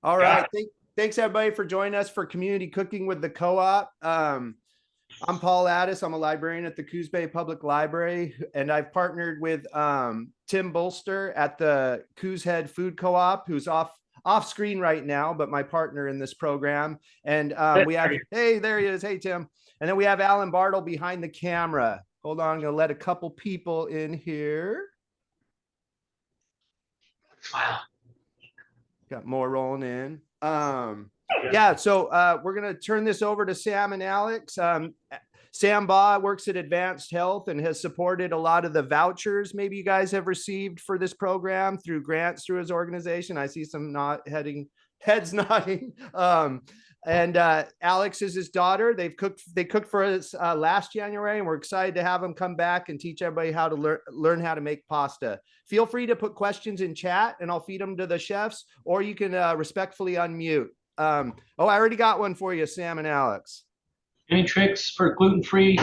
All right. Thanks everybody for joining us for Community Cooking with the Co-op. I'm Paul Addis. I'm a librarian at the Coos Bay Public Library, and I've partnered with Tim Bolster at the Coos Head Food Co-op, who's off screen right now, but my partner in this program. And we have, hey, there he is. Hey, Tim. And then we have Alan Bartle behind the camera. Hold on, I'm gonna let a couple people in here. Wow. Got more rolling in. Yeah, so we're going to turn this over to Sam and Alex. Sam Baugh works at Advanced Health and has supported a lot of the vouchers maybe you guys have received for this program through grants through his organization. I see some heads nodding. And Alex is his daughter. They cooked for us last January, and we're excited to have them come back and teach everybody how to learn how to make pasta. Feel free to put questions in chat and I'll feed them to the chefs, or you can respectfully unmute. Oh, I already got one for you, Sam and Alex. Any tricks for gluten-free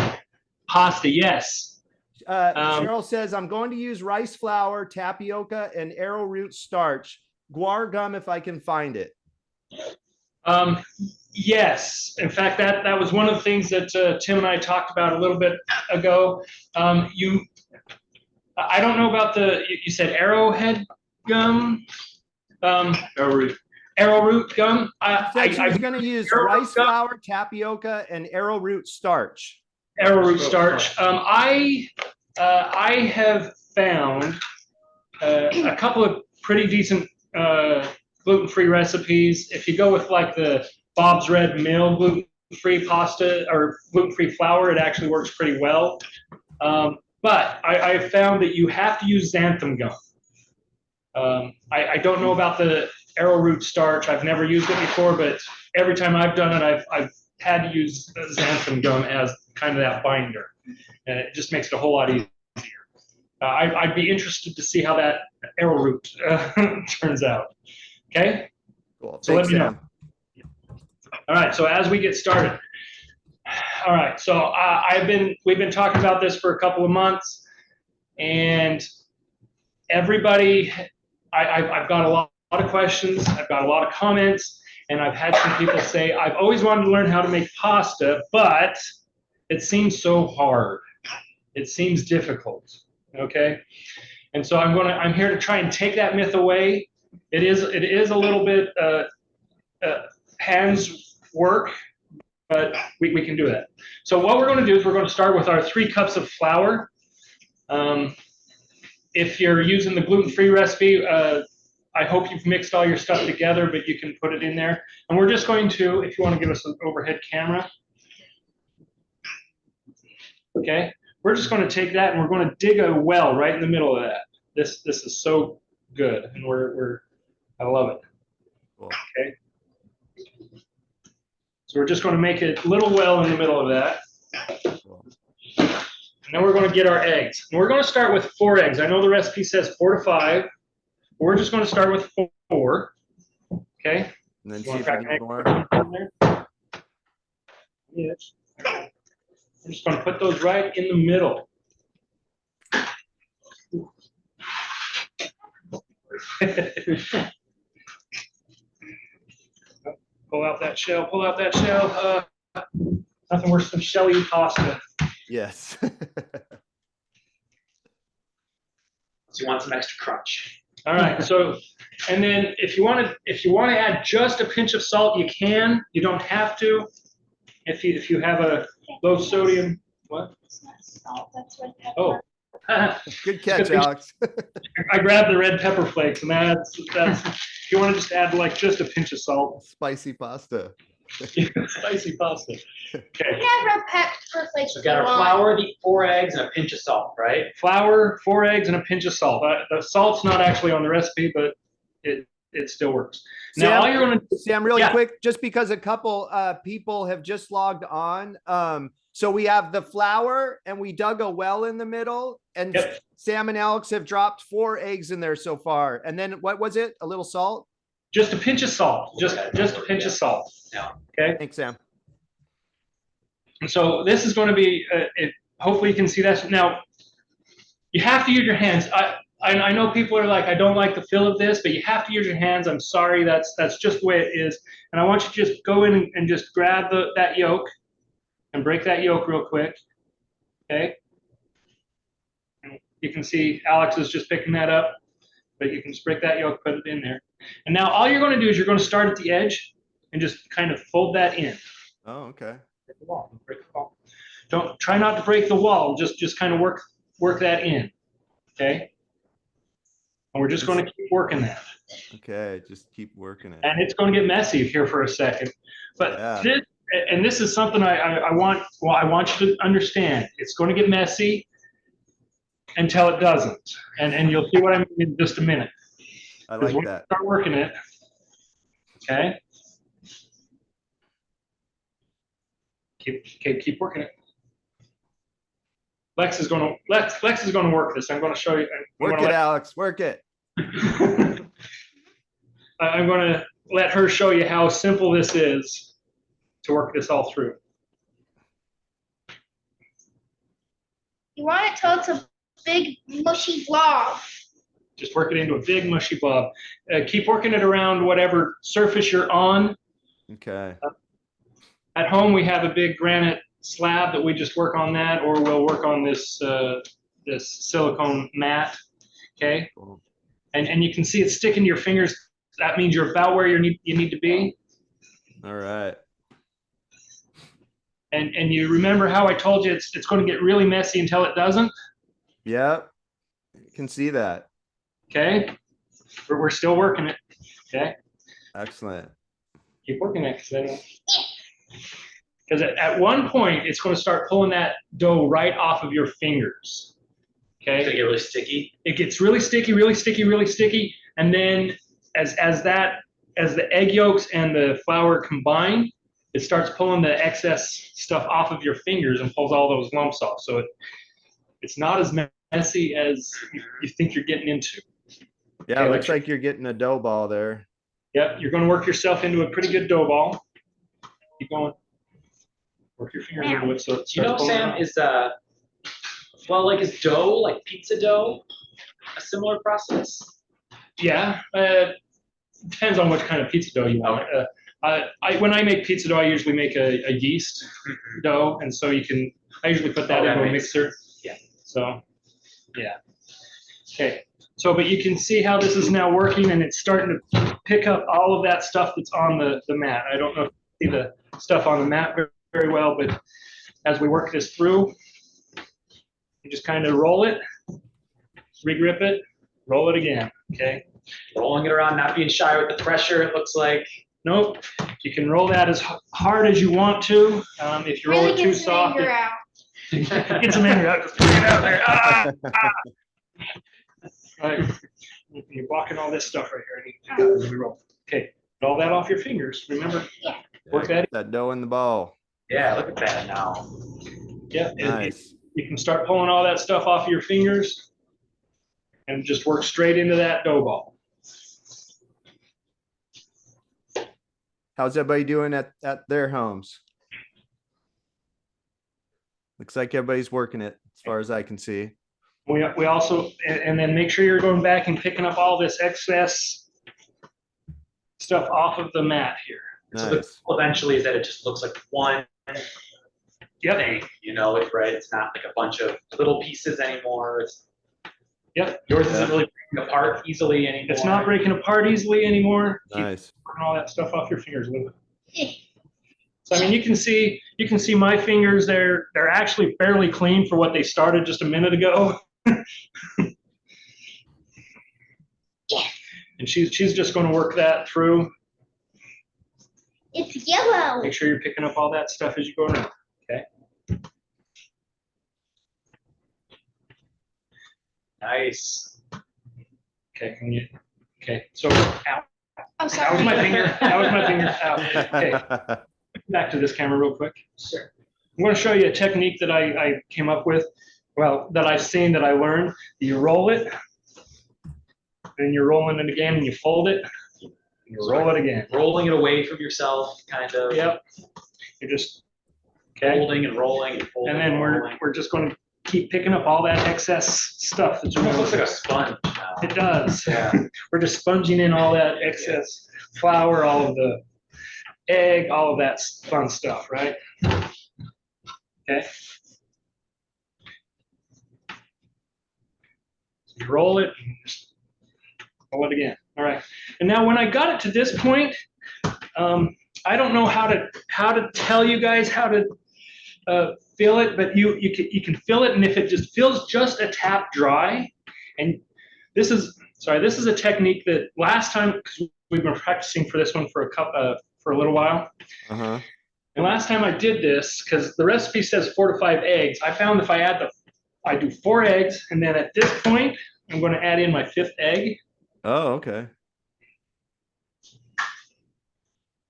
pasta? Yes. Cheryl says, I'm going to use rice flour, tapioca, and arrowroot starch. Guar gum if I can find it. Yes. In fact, that was one of the things that Tim and I talked about a little bit ago. I don't know about you said arrowhead gum? Arrowroot gum. She was going to use rice flour, tapioca, and arrowroot starch. Arrowroot starch. I have found a couple of pretty decent gluten-free recipes. If you go with like the Bob's Red Mill gluten-free pasta or gluten-free flour, it actually works pretty well. But I found that you have to use xanthan gum. I don't know about the arrowroot starch. I've never used it before, but every time I've done it, I've had to use xanthan gum as kind of that binder, and it just makes it a whole lot easier. I'd be interested to see how that arrowroot turns out. Okay. Cool. So let me know. All right. So as we get started. All right. So we've been talking about this for a couple of months, and everybody, I've got a lot of questions. I've got a lot of comments, and I've had some people say, I've always wanted to learn how to make pasta, but it seems so hard. It seems difficult. Okay. And so I'm here to try and take that myth away. It is a little bit hands work, but we can do that. So what we're going to do is we're going to start with our 3 cups of flour. If you're using the gluten-free recipe, I hope you've mixed all your stuff together, but you can put it in there. And we're just going to, if you want to give us an overhead camera. Okay. We're just going to take that and we're going to dig a well right in the middle of that. This is so good, and I love it. Cool. Okay. So we're just going to make a little well in the middle of that. Cool. And then we're going to get our eggs. And we're going to start with 4 eggs. I know the recipe says 4 to 5. We're just going to start with 4. Okay. And then see if I can more. Yes. I'm just going to put those right in the middle. Pull out that shell. Pull out that shell. Nothing worse than shelly pasta. Yes. So you want some extra crunch. All right. So, and then if you want to add just a pinch of salt, you can. You don't have to. If you have a low sodium, what? It's not salt, that's red pepper. Oh. Good catch, Alex. I grabbed the red pepper flakes, and that's if you want to just add like just a pinch of salt. Spicy pasta. Spicy pasta. Okay. We have red pepper flakes. So we got our flour, the 4 eggs, and a pinch of salt, right? Flour, 4 eggs, and a pinch of salt. The salt's not actually on the recipe, but it still works. Now, Sam, all you're going to Sam, really quick, just because a couple people have just logged on. So we have the flour, and we dug a well in the middle, and Sam and Alex have dropped 4 eggs in there so far. And then what was it? A little salt? Just a pinch of salt. Just a pinch of salt. Yeah. Okay. Thanks, Sam. And so this is going to be. Hopefully you can see that. Now, you have to use your hands. I know people are like, I don't like the feel of this, but you have to use your hands. I'm sorry, that's just the way it is. And I want you to just go in and just grab that yolk and break that yolk real quick. Okay. And you can see Alex is just picking that up, but you can just break that yolk, put it in there. And now all you're going to do is you're going to start at the edge and just kind of fold that in. Oh, okay. Break the wall. Break the wall. Don't try not to break the wall. Just kind of work that in. Okay. And we're just going to keep working that. Okay, just keep working it. And it's going to get messy here for a second. But Yeah. this is something I want you to understand. It's going to get messy until it doesn't. And you'll see what I mean in just a minute. I Because like when that. you start working it, okay? Keep working it. Lex is going to work this. I'm going to show you. Work it, Alex. Work it. I'm going to let her show you how simple this is to work this all through. You want it till it's a big mushy blob. Just work it into a big mushy blob. Keep working it around whatever surface you're on. Okay. At home, we have a big granite slab that we just work on that, or we'll work on this silicone mat. Okay. Cool. And you can see it sticking to your fingers. That means you're about where you need to be. All right. And you remember how I told you it's going to get really messy until it doesn't? Yep. You can see that. Okay. We're still working it. Okay. Excellent. Keep working it because at one point it's going to start pulling that dough right off of your fingers. Okay. It's gonna get really sticky. It gets really sticky, really sticky, really sticky, and then as the egg yolks and the flour combine, it starts pulling the excess stuff off of your fingers and pulls all those lumps off. So it's not as messy as you think you're getting into. Yeah, Okay, looks like you're getting a dough ball there. Yep, you're going to work yourself into a pretty good dough ball. Keep going. Work your fingers into it. So it Do you know, starts pulling Sam, out. is dough, like pizza dough, a similar process? Yeah, depends on what kind of pizza dough you want. When I make pizza dough, I usually make a yeast dough, and so I usually put that into a mixer. Yeah. So, yeah. Okay. So, but you can see how this is now working, and it's starting to pick up all of that stuff that's on the mat. I don't know if you see the stuff on the mat very well, but as we work this through, you just kind of roll it, regrip it, roll it again. Okay. Rolling it around, not being shy with the pressure, it looks like. Nope. You can roll that as hard as you want to. If you roll Really it too get some soft, anger out. get some anger out. Just put it out there. Right. You're blocking all this stuff right here. As we roll. Okay. Get all that off your fingers. Remember, work that. That dough in the ball. Yeah, look at that now. Yeah. Nice. You can start pulling all that stuff off of your fingers and just work straight into that dough ball. How's everybody doing at their homes? Looks like everybody's working it as far as I can see. We also, and then make sure you're going back and picking up all this excess stuff off of the mat here. So the Nice. goal eventually is that it just looks like one Yep. thing, right? It's not like a bunch of little pieces anymore. Yep. Yours isn't really breaking apart easily anymore. It's not breaking apart easily anymore. Keep Nice. working all that stuff off your fingers a little bit. So I mean, you can see my fingers. They're actually fairly clean for what they started just a minute ago. And she's just going to work that through. It's yellow. Make sure you're picking up all that stuff as you go around. Okay. Nice. Okay. Okay. So ow. I'm That sorry. was my finger. That was my finger. Ow. Okay. Back to this camera real quick. Sure. I'm going to show you a technique that I came up with. Well, that I've seen, that I learned. You roll it, then you're rolling it again, and you fold it, and you roll it again. Rolling it away from yourself, kind of. Yep. You're just okay. Folding and rolling and folding. And then rolling. we're just going to keep picking up all that excess stuff that It you almost know. looks like a sponge. It does. Yeah. We're just sponging in all that excess flour, all of the egg, all of that fun stuff, right? Okay. So you roll it, and just roll it again. All right. And now when I got it to this point, I don't know how to tell you guys how to fill it, but you can fill it, and if it just feels just a tap dry, and this is a technique that last time, because we've been practicing for this one for a little while. Uh-huh. And last time I did this, because the recipe says 4 to 5 eggs, I found if I do 4 eggs, and then at this point, I'm going to add in my 5th egg. Oh, okay.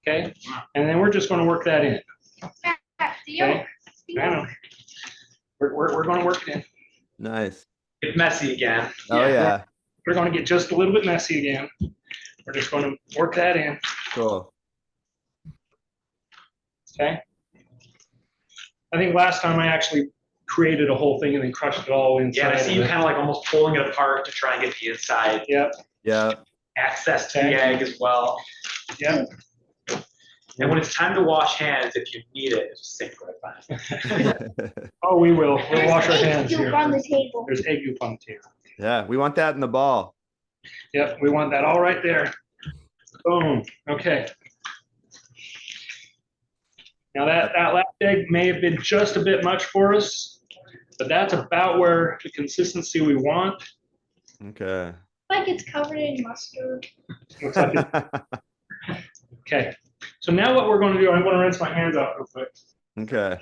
Okay, and then we're just going to work that in. Okay, I know. We're going to work it in. Nice. Get messy again. Oh yeah. We're going to get just a little bit messy again. We're just going to work that in. Cool. Okay. I think last time I actually created a whole thing and then crushed it all inside. Yeah, I see you kind of like almost pulling it apart to try and get the inside Yep. Yeah. access to the egg as well. Yep. And when it's time to wash hands, if you need it, just sink right by. Oh, we will. We'll There's wash our egg hands goop here. on the table. There's egg goop on the table. Yeah, we want that in the ball. Yep, we want that all right there. Boom. Okay. Now that last egg may have been just a bit much for us, but that's about where the consistency we want. Okay. Like it's covered in mustard. Looks like it. Okay. So now what we're going to do, I'm going to rinse my hands out real quick. Okay.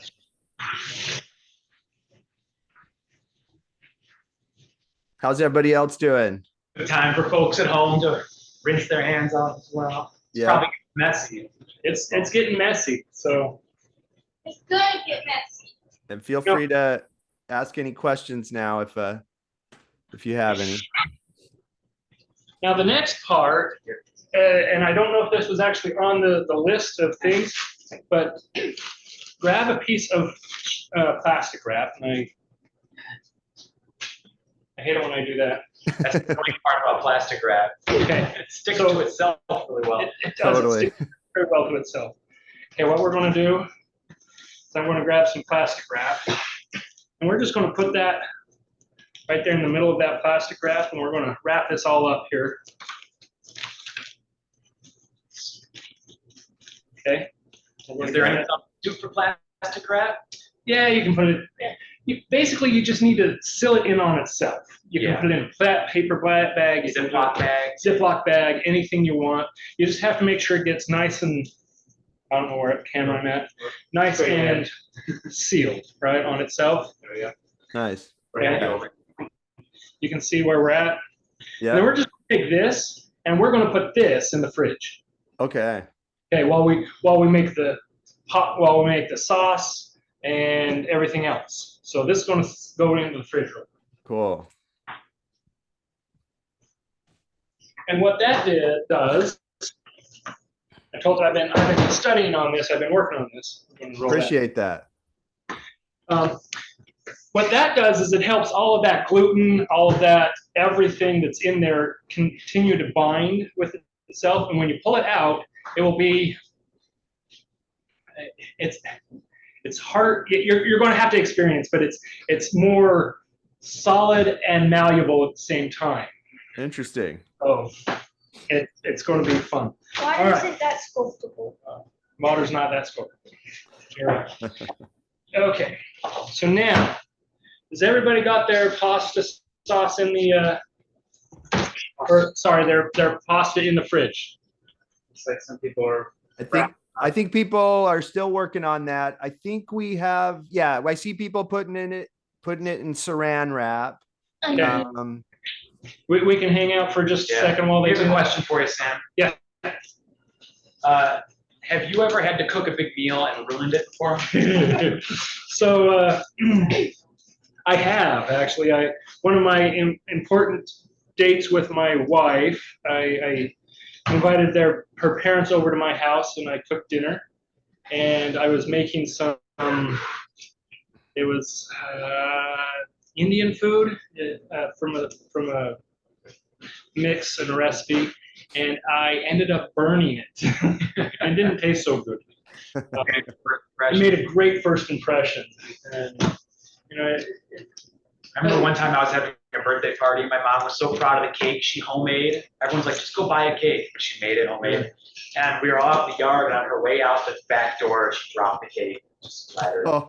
How's everybody else doing? Good time for folks at home to rinse their hands off as well. It's Yeah. probably messy. It's getting messy, so It's gonna get messy. And feel Yep. free to ask any questions now if you have any. now the next part, and I don't know if this was actually on the list of things, but grab a piece of plastic wrap, and I hate it when I do that. That's the funny part about plastic wrap. Okay. It sticks to itself really well. It does. Totally. It sticks very well to itself. Okay, what we're going to do is I'm going to grab some plastic wrap, and we're just going to put that right there in the middle of that plastic wrap, and we're going to wrap this all up here. Okay. Is there any substitute for plastic wrap? Yeah, you can put it. Basically, you just need to seal it in on itself. You can Yeah. put it in a flat paper bag, you can Ziploc bag. Ziploc bag, anything you want. You just have to make sure it gets nice and, I don't know where camera I'm at, nice and sealed, right, on itself. There we go. Nice. Yeah. You can see where we're at. And then Yeah. we're just gonna take this and we're going to put this in the fridge. Okay. Okay, while we make the sauce and everything else. So this is going to go into the fridge. Cool. And what that does, I told you I've been studying on this. I've been working on this. I'm gonna roll that. Appreciate that. What that does is it helps all of that gluten, all of that, everything that's in there continue to bind with itself. And when you pull it out, it will be, it's hard. You're going to have to experience, but it's more solid and malleable at the same time. Interesting. Oh, it's going to be fun. Why All isn't that sculptable? Water's not that sculptable. You're right. Okay, so now, has everybody got their pasta sauce in the, their pasta in the fridge? It's like some people are. I think people are still working on that. I think we have, yeah, I see people putting it in saran wrap. Okay. We can hang out for just a second while they Here's do a that. question for you, Sam. Yeah. Have you ever had to cook a big meal and ruined it before? So I have actually. One of my important dates with my wife, I invited her parents over to my house, and I cooked dinner, and I was making some. It was Indian food from a mix and a recipe, and I ended up burning it. It didn't taste so good. It made a great first impression, and you know, I remember one time I was having a birthday party. My mom was so proud of the cake she homemade. Everyone's like, just go buy a cake. But she made it homemade. And we were all out in the yard, and on her way out the back door, she dropped the cake. Just splattered. Oh,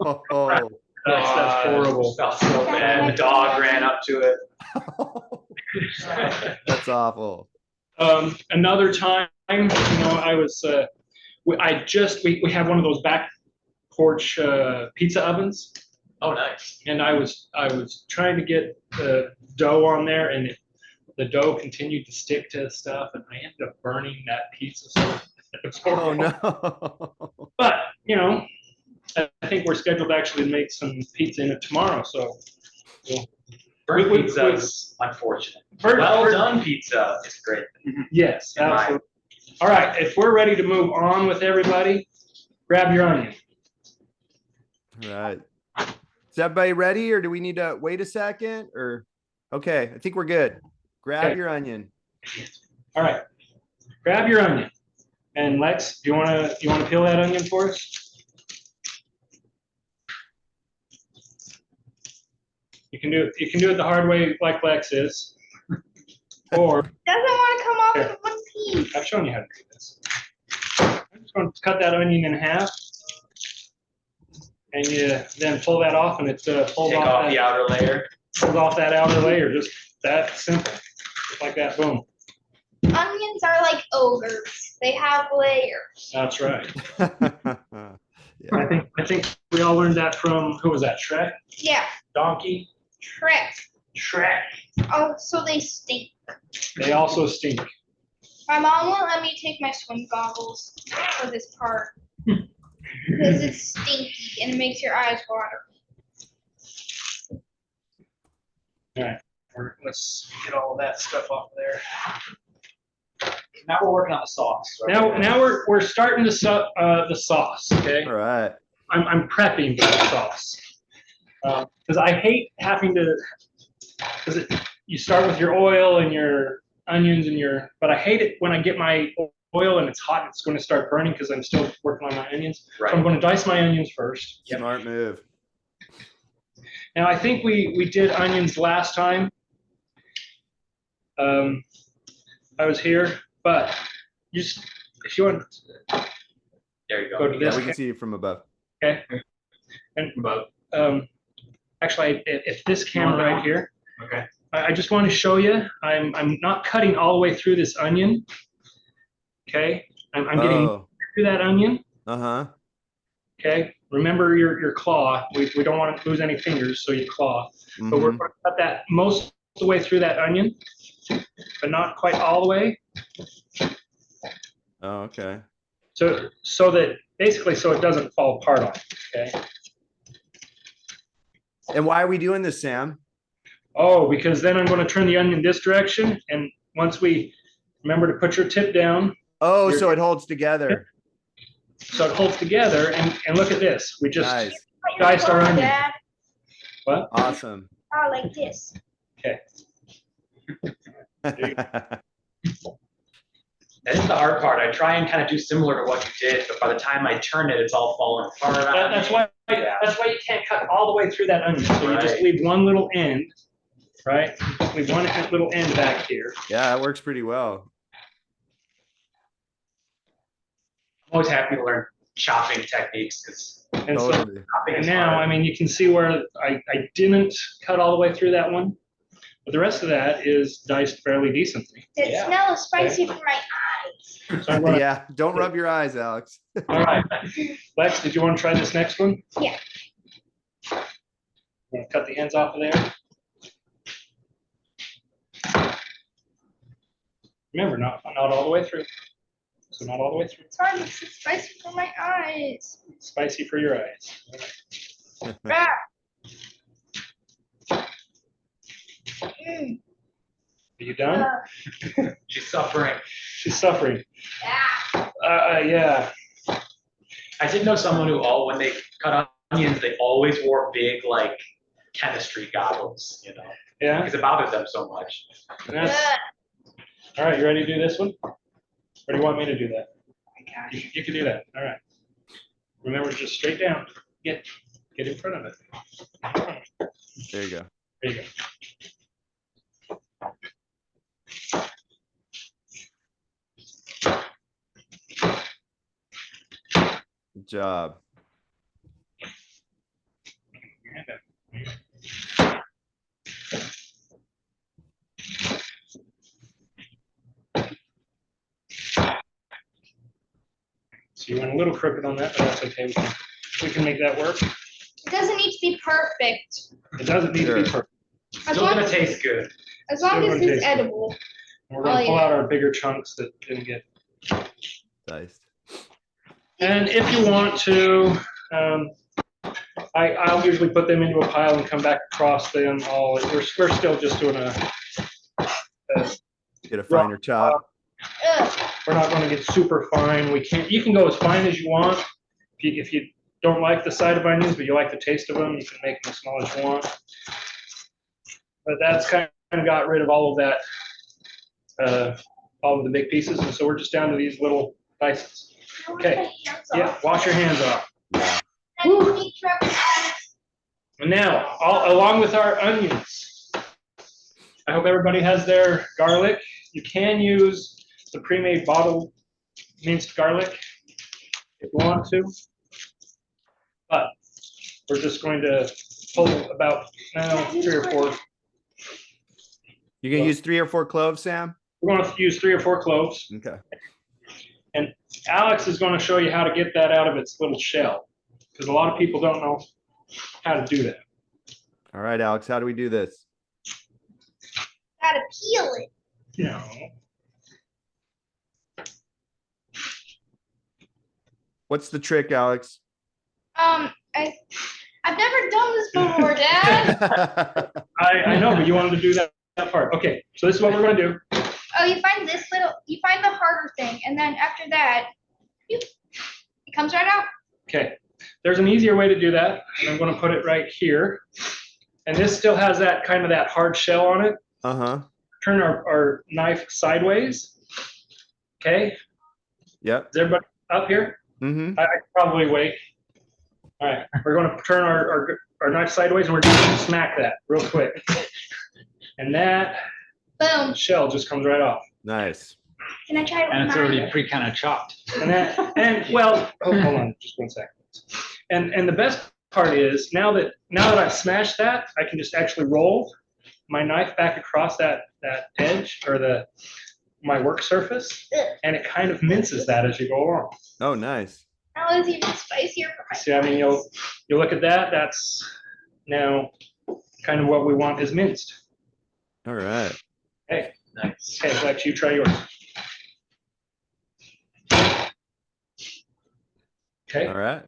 that's horrible. Felt so bad. The dog ran up to it. that's awful. Another time, I was, we have one of those back porch pizza ovens. Oh, nice. And I was trying to get the dough on there, and the dough continued to stick to stuff, and I ended up burning that pizza. So it was horrible. Oh no. But I think we're scheduled to actually make some pizza in it tomorrow. So Burnt we- pizza is unfortunate. Burnt- Well burnt- done pizza is great. yes, absolutely. All right, if we're ready to move on with everybody, grab your onion. All right. Is everybody ready, or do we need to wait a second? Or okay, I think we're good. Grab Okay. your onion. All right, grab your onion. And Lex, do you want to peel that onion for us? You can do it the hard way, like Lex is, or Doesn't want to come off Here. in one piece. I've shown you how to do this. I'm just going to cut that onion in half, and you then pull that off, and it pulls Take off the outer layer. pulls off that outer layer. Just that simple, just like that. Boom. Onions are like ogres. They have layers. That's right. Yeah. I think we all learned that from, who was that? Shrek? Yeah, Donkey? trick. Shrek. Oh, so they stink. They also stink. My mom won't let me take my swim goggles for this part because it's stinky and it makes your eyes water. All right. Let's get all of that stuff off there. Now we're working on the sauce. Now we're starting the sauce. Okay. All right. I'm prepping for the sauce because I hate having to. Because you start with your oil and your onions and but I hate it when I get my oil and it's hot and it's going to start burning because I'm still working on my onions. Right. So I'm going to dice my onions first. Yep. Smart move. Now I think we did onions last time. I was here, but if you want, There you go go. to Yeah, this. we can see you from above. Okay. And actually, if this camera right here, Okay. I just want to show you, I'm not cutting all the way through this onion. Okay, I'm getting Oh. through that onion. Uh-huh. Okay, remember your claw. We don't want to lose any fingers, so you claw. But we're Mhm. going to cut that most of the way through that onion, but not quite all the way. Oh, okay. So that basically, so it doesn't fall apart on you. Okay. And why are we doing this, Sam? Oh, because then I'm going to turn the onion this direction, and once we remember to put your tip down, Oh, so it holds together. so it holds together. And look at this. We just Nice. diced our onion. Dad. What? Awesome. Oh, like this. Okay. That is the hard part. I try and kind of do similar to what you did, but by the time I turn it, it's all falling apart. That's why you can't cut all the way through that onion. So you just Right. leave one little end, right? You just leave one little end back here. Yeah, that works pretty well. I'm always happy to learn chopping techniques because And so, Totally. chopping and is now, hard. I mean, you can see where I didn't cut all the way through that one, but the rest of that is diced fairly decently. It Yeah. smells spicy for my eyes. So I'm gonna, Yeah, don't rub your eyes, Alex. all right. Lex, did you want to try this next one? Yeah. You want to cut the ends off of there? Remember, not all the way through. So not all the way through. It's hard. It's spicy for my eyes. Spicy for your eyes. All right. Ah. Mm. Are you done? She's suffering. She's suffering. Ah. Yeah. I did know someone who when they cut onions, they always wore big like chemistry goggles, Yeah. because it bothers them so much. That's, All right, you ready to do this one? Or do you want me to do that? Oh my gosh. You can do that. All right. Remember, just straight down. Get in front of it. There you go. There you go. Good job. So you went a little crooked on that, but that's okay. We can make that work. It doesn't need to be perfect. It doesn't need to be Sure. perfect. As Still long gonna as, taste good. as long Still as gonna it's taste good. edible. We're gonna Oh, pull yeah. out our bigger chunks that didn't get. Diced. And if you want to, I'll usually put them into a pile and come back across them all. We're still just doing a Get a finer chop. Ugh. we're not going to get super fine. You can go as fine as you want. If you don't like the side of onions, but you like the taste of them, you can make them as small as you want. But that's kind of got rid of all of that, all of the big pieces. And so we're just down to these little dices. Okay. Yeah, wash your hands off. And now, along with our onions, I hope everybody has their garlic. You can use the pre-made bottled minced garlic if you want to. But we're just going to pull about 3 or 4. You gonna use 3 or 4 cloves, Sam? We're going to use 3 or 4 cloves. Okay. And Alex is going to show you how to get that out of its little shell, because a lot of people don't know how to do that. All right, Alex, how do we do this? Gotta peel it. No. What's the trick, Alex? I've never done this before, Dad. I know, but you wanted to do that part. Okay, so this is what we're going to do. Oh, you find the harder thing, and then after that, it comes right out. Okay, there's an easier way to do that, and I'm going to put it right here. And this still has that kind of that hard shell on it. Uh-huh. Turn our knife sideways. Okay, Yep. is everybody up here? Mm-hmm. I can probably wait. All right, we're going to turn our knife sideways, and we're just going to smack that real quick. And that Boom. shell just comes right off. Nice. Can I try it with And it's mine? already pre kind of chopped. And well, hold on just 1 second. And the best part is now that I've smashed that, I can just actually roll my knife back across that edge or my work surface, and it kind of minces that as you go along. Oh, nice. Now it's even spicier for my See, I mean, you look at that. That's now kind of what we want is minced. All right. Hey, Nice. okay, Lex, you try yours. Okay. All right.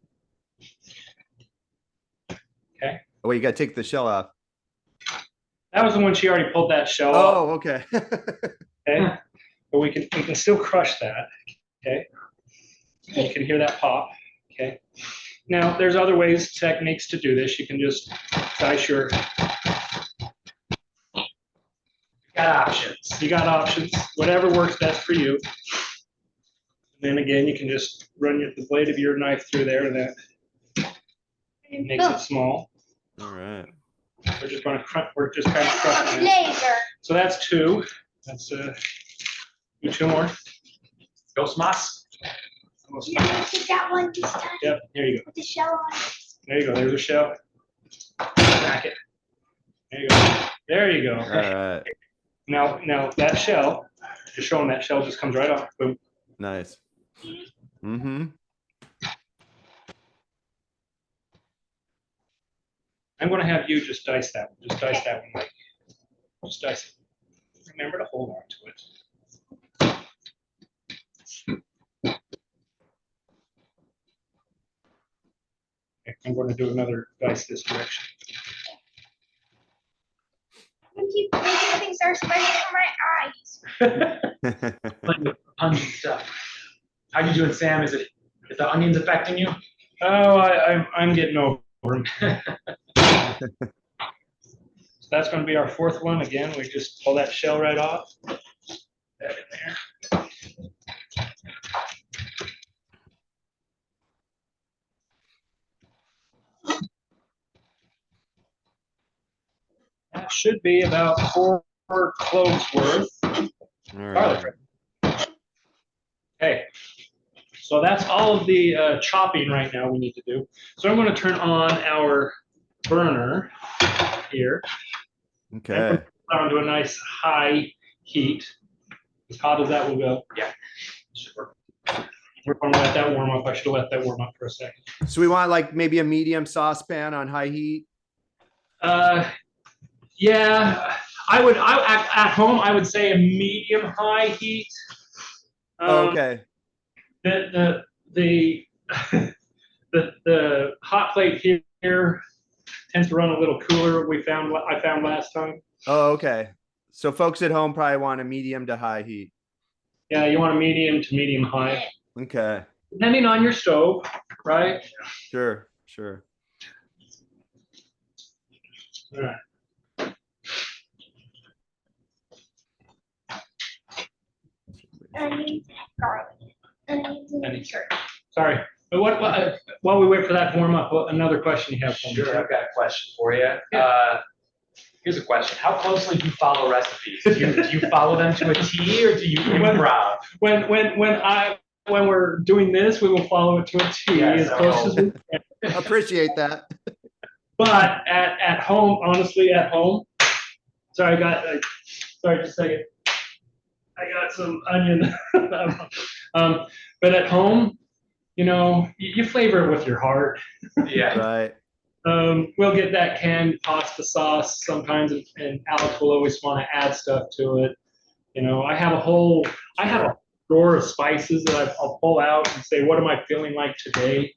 Okay. Oh, wait, you gotta take the shell off. That was the one she already pulled that shell off. Oh, okay. Okay. But we can still crush that. Okay. You can hear that pop. Okay. Now there's other techniques to do this. You can just dice your. Got options. You got options. Whatever works best for you. And then again, you can just run the blade of your knife through there, and that makes it small. All right. We're just kind of crushing it. laser. So that's 2. That's do 2 more. Go Smas. Almost You have to take that one this time Yep. Here you go. with the shell on it. There you go. There's a shell. Smack it. There you go. There you go. All right. Now that shell, just showing that shell just comes right off. Boom. Nice. Mm-hmm. I'm going to have you just dice that one. Just dice that one, Mike. Just dice it. Remember to hold on to it. Okay, I'm going to do another dice this direction. You keep making things that are spicy for my eyes. Pungent stuff. How you doing, Sam? Is the onions affecting you? Oh, I'm getting over them. So that's going to be our 4th one. Again, we just pull that shell right off. There we go. should be about 4 cloves worth. All Garlic. right. Okay, so that's all of the chopping right now we need to do. So I'm going to turn on our burner here. Okay. Down to a nice high heat. As hot as that will go. Yeah. Sure. We're going to let that warm up. I should have let that warm up for a second. So we want like maybe a medium saucepan on high heat. Yeah, at home I would say a medium high heat. Okay. The the hot plate here tends to run a little cooler. I found last time. Oh, okay. So folks at home probably want a medium to high heat. Yeah, you want a medium to medium high, Okay. depending on your stove, right? Sure. Sure. All right. Onions, garlic, onions, and Onions. sure. Sorry. But while we wait for that to warm up, another question you have for me? Sure, I've got a question for you. Yeah. Here's a question. How closely do you follow recipes? Do you follow them to a T or do you improv? When we're doing this, we will follow it to a T Yes, as I close will. as we can. Appreciate that. But at home, honestly, at home, sorry, sorry, just a second. I got some onion. But at home, you flavor it with your heart. Yeah. Right. We'll get that canned pasta sauce sometimes, and Alex will always want to add stuff to it. I have a drawer of spices that I'll pull out and say, what am I feeling like today?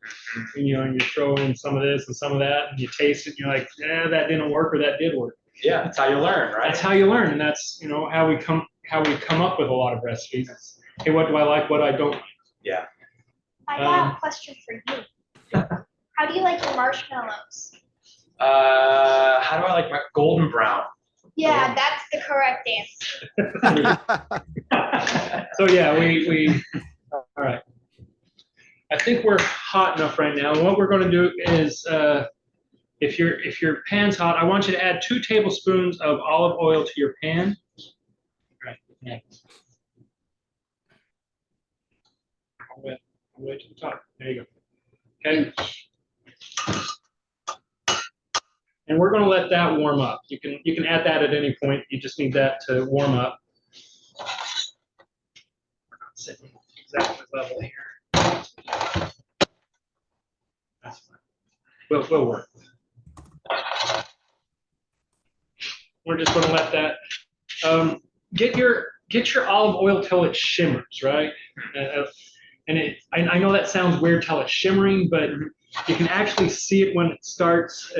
And, and you throw in some of this and some of that, and you taste it, and you're like, yeah, that didn't work, or that did work. Yeah, that's how you learn, right? That's how you learn, and that's how we come up with a lot of recipes. Hey, what do I like? What I don't like? Yeah. I got a question for you. How do you like your marshmallows? How do I like my golden brown? Yeah, that's the correct answer. So yeah, we all right. I think we're hot enough right now. What we're going to do is, if your pan's hot, I want you to add 2 tablespoons of olive oil to your pan. Right. Yeah. All the way to the top. There you go. Okay. And we're going to let that warm up. You can add that at any point. You just need that to warm up. We're not sitting exactly level here. That's fine. We'll work. We're just going to let that get your olive oil till it shimmers, right? And I know that sounds weird till it's shimmering, but you can actually see it when it starts.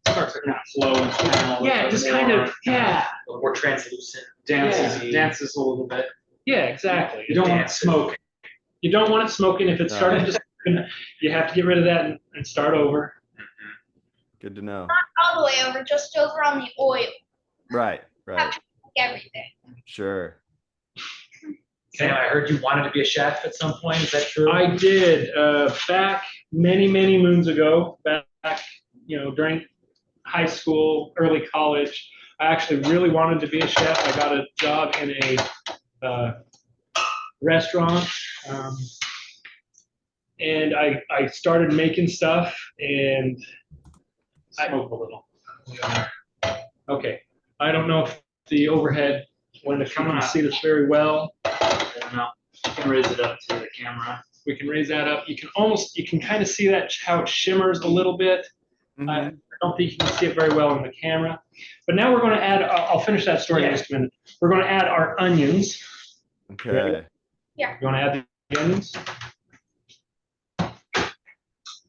Starts to kind of flow and smell. Yeah, just kind of, yeah. A little more translucent. Dances a little bit. Yeah, exactly. You don't want it smoking. You don't want it smoking. If it's starting to smoke, you have to get rid of that and start over. Good to know. Not all the way over, just over on the oil. Right. Right. Everything. Sure. Sam, I heard you wanted to be a chef at some point. Is that true? I did back many moons ago. Back during high school, early college, I actually really wanted to be a chef. I got a job in a restaurant, and I started making stuff, and I smoked a little. Okay, I don't know if the overhead wanted to come and see this very well. No, you can raise it up to the camera. We can raise that up. You can kind of see that how it shimmers a little bit. Mhm. I don't think you can see it very well in the camera. But now we're going to add, I'll finish that story in just a minute. We're going to add our onions. Okay. Yeah. You want to add the onions?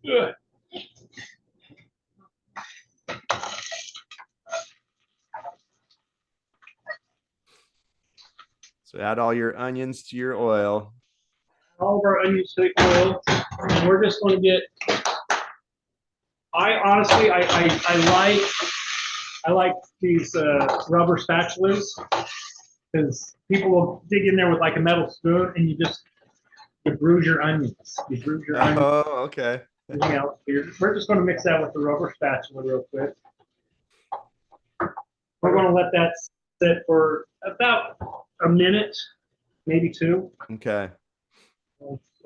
Good. So add all your onions to your oil. All of our onions to the oil. And we're just going to get, I honestly like these rubber spatulas, because people will dig in there with like a metal spoon and you bruise your onions. You bruise your onions. Oh, okay. We're just going to mix that with the rubber spatula real quick. We're going to let that sit for about a minute, maybe 2. Okay.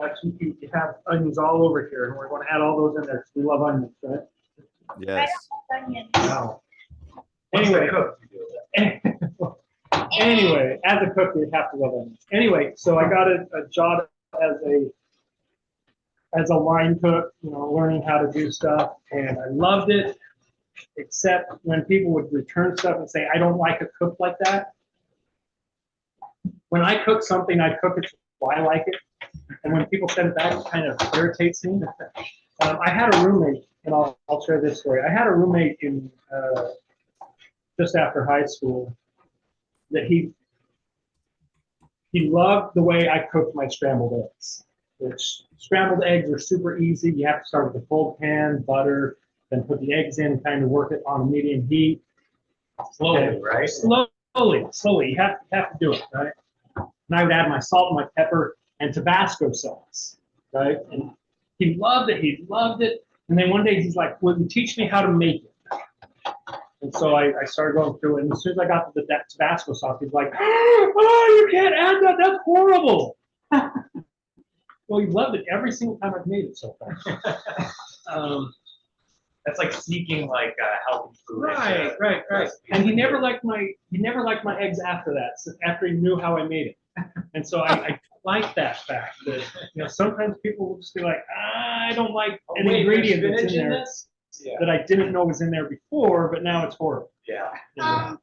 Actually, you have onions all over here, and we're going to add all those in there because we love onions, right? Yes. Onions. Wow. Anyway, anyway, as a cook, you have to love onions. Anyway, so I got a job as a line cook, learning how to do stuff, and I loved it, except when people would return stuff and say, I don't like a cook like that. When I cook something, I cook it why I like it. And when people send it back, it kind of irritates me. I had a roommate, and I'll share this story. I had a roommate in just after high school that he loved the way I cooked my scrambled eggs. Which scrambled eggs are super easy. You have to start with a cold pan, butter, then put the eggs in and kind of work it on a medium heat. Slowly, right? Slowly. You have to do it, right? And I would add my salt and my pepper and Tabasco sauce, right? And he loved it. And then one day he's like, "Will you teach me how to make it?" And so I started going through it. And as soon as I got to the Tabasco sauce, he's like, "Oh, you can't add that. That's horrible." Well, he loved it every single time I've made it so far. That's like sneaking like healthy food. Right. And he never liked my eggs after that. So after he knew how I made it, and so I like that fact that sometimes people will just be like, I don't like an ingredient that's in there that I didn't know was in there before, but now it's horrible. Yeah. All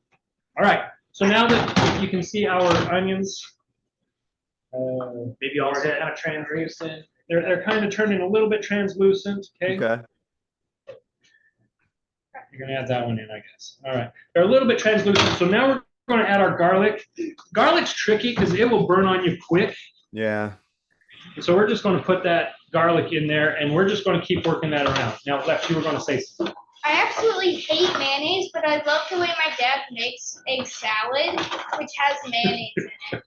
right. So now that you can see our onions, Maybe also kind of translucent. they're kind of turning a little bit translucent. Okay. Okay. You're gonna add that one in, I guess. All right. They're a little bit translucent. So now we're going to add our garlic. Garlic's tricky because it will burn on you quick. Yeah. So we're just going to put that garlic in there, and we're just going to keep working that around. Now, Lex, you were going to say something. I absolutely hate mayonnaise, but I love the way my dad makes egg salad, which has mayonnaise in it.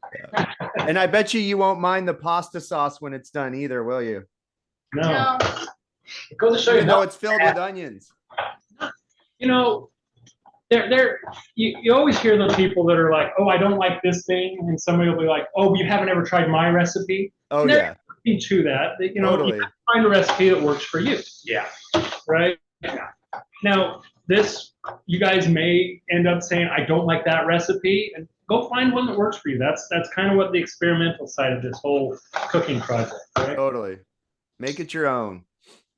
And I bet you won't mind the pasta sauce when it's done either, will you? No. It goes to show you Even though it's filled with onions. You always hear the people that are like, oh, I don't like this thing, and somebody will be like, oh, you haven't ever tried my recipe. Oh, and yeah. To that, Totally. you have to find a recipe that works for you. Yeah. Right. Now, you guys may end up saying, I don't like that recipe, and go find one that works for you. That's kind of what the experimental side of this whole cooking project. Right? Totally. Make it your own.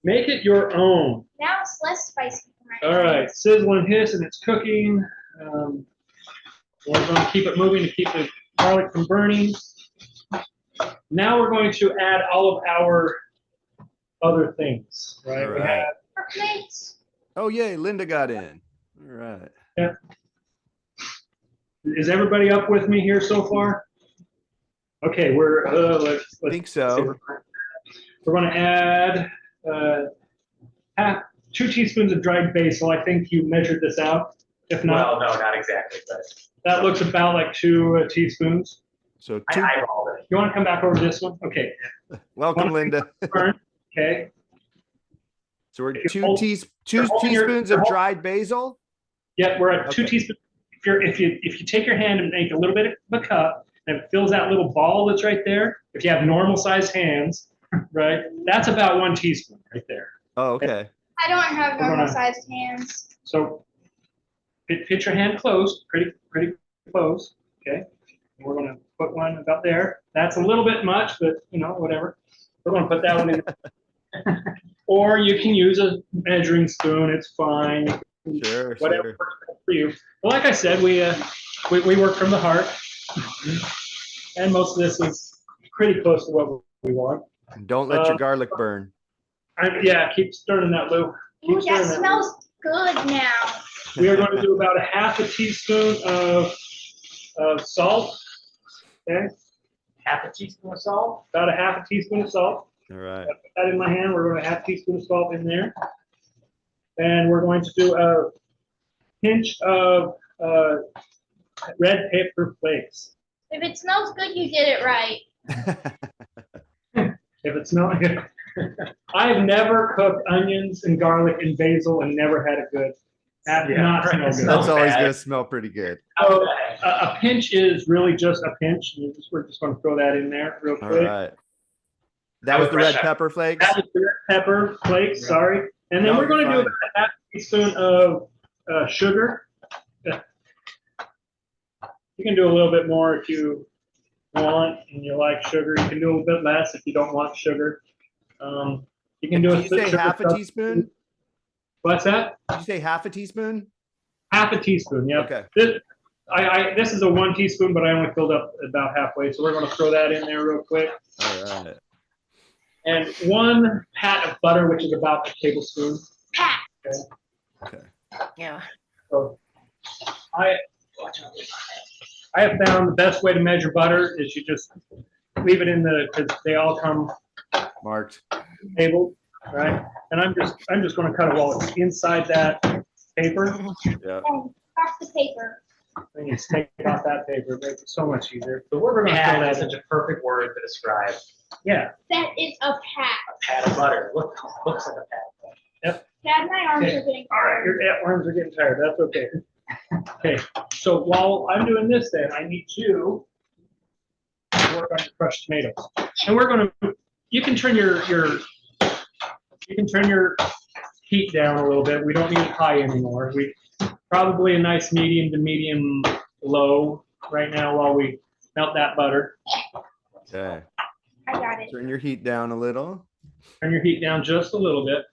Make it your own. Now it's less spicy. All right, sizzle and hiss, and it's cooking. We're going to keep it moving to keep the garlic from burning. Now we're going to add all of our other things, right? All We right. For plates. Oh, yay. Linda got in. All right. have, is everybody up with me here so far? Okay, let's Think so. We're going to add 2 teaspoons of dried basil. I think you measured this out. If not, Well, no, not exactly, but that looks about like 2 teaspoons. So I eyeballed it. You want to come back over to this one? Okay. welcome, Linda. Okay. So we're If you 2 hold- teaspoons of dried basil. Yeah, we're at 2 Okay. teaspoons. If you take your hand and make a little bit of a cup, and it fills that little ball that's right there. If you have normal sized hands, right, that's about 1 teaspoon right there. Oh, okay. I don't have We're normal gonna- sized hands. So fit your hand close, pretty close. Okay. And we're going to put one about there. That's a little bit much, but whatever. We're going to put that one in. Or you can use a measuring spoon. It's fine. Sure, Whatever sure. works best for you. But like I said, we work from the heart, and most of this is pretty close to what we want. And don't let your garlic burn. Keep stirring that, Lou. Keep Ooh, stirring that that. smells good now. We are going to do about a half a teaspoon of salt. Okay, Half a teaspoon of salt. about a half a teaspoon of salt. All right. Put that in my hand. We're going to half a teaspoon of salt in there. And we're going to do a pinch of red pepper flakes. If it smells good, you did it right. If it's not I've never cooked onions and garlic and basil and never had it good. That Yeah, not right. smell good. That's always bad. gonna smell pretty good. So a pinch is really just a pinch. We're just going to throw that in there real All quick. right. That was the red pepper flakes. That was the red pepper flakes. Sorry, and then No, we're going to you're do a half teaspoon of sugar. You can do a little bit more if you want and you like sugar. You can do a little bit less if you don't want sugar. You can do a Did you say sugar half a substitute. teaspoon? What's that? Did you say half a teaspoon? Half a teaspoon. Yep. Okay. This is a 1 teaspoon, but I only filled up about halfway, so we're going to throw that in there real quick. All right. And 1 pat of butter, which is about a tablespoon. Pat. Okay. Yeah. So I have found the best way to measure butter is you just leave it in because they all come Marked. labeled, right? And I'm just going to cut it while it's inside that paper. Yeah. And cross the paper. And you just take off that paper. It makes it so much easier. So we're going to throw Pat that is in. such a perfect word to describe Yeah. That is a pat. a pat of butter. Looks like a pat. Dad, my arms Okay. are getting All right, your arms are getting tired. That's okay. Okay, so while I'm doing this, then I need you to work on your crushed tomatoes, and we're going to. You can turn your heat down a little bit. We don't need it high anymore. We probably a nice medium to medium low right now while we melt that butter. Okay. I got it. Turn your heat down a little. Turn your heat down just a little bit.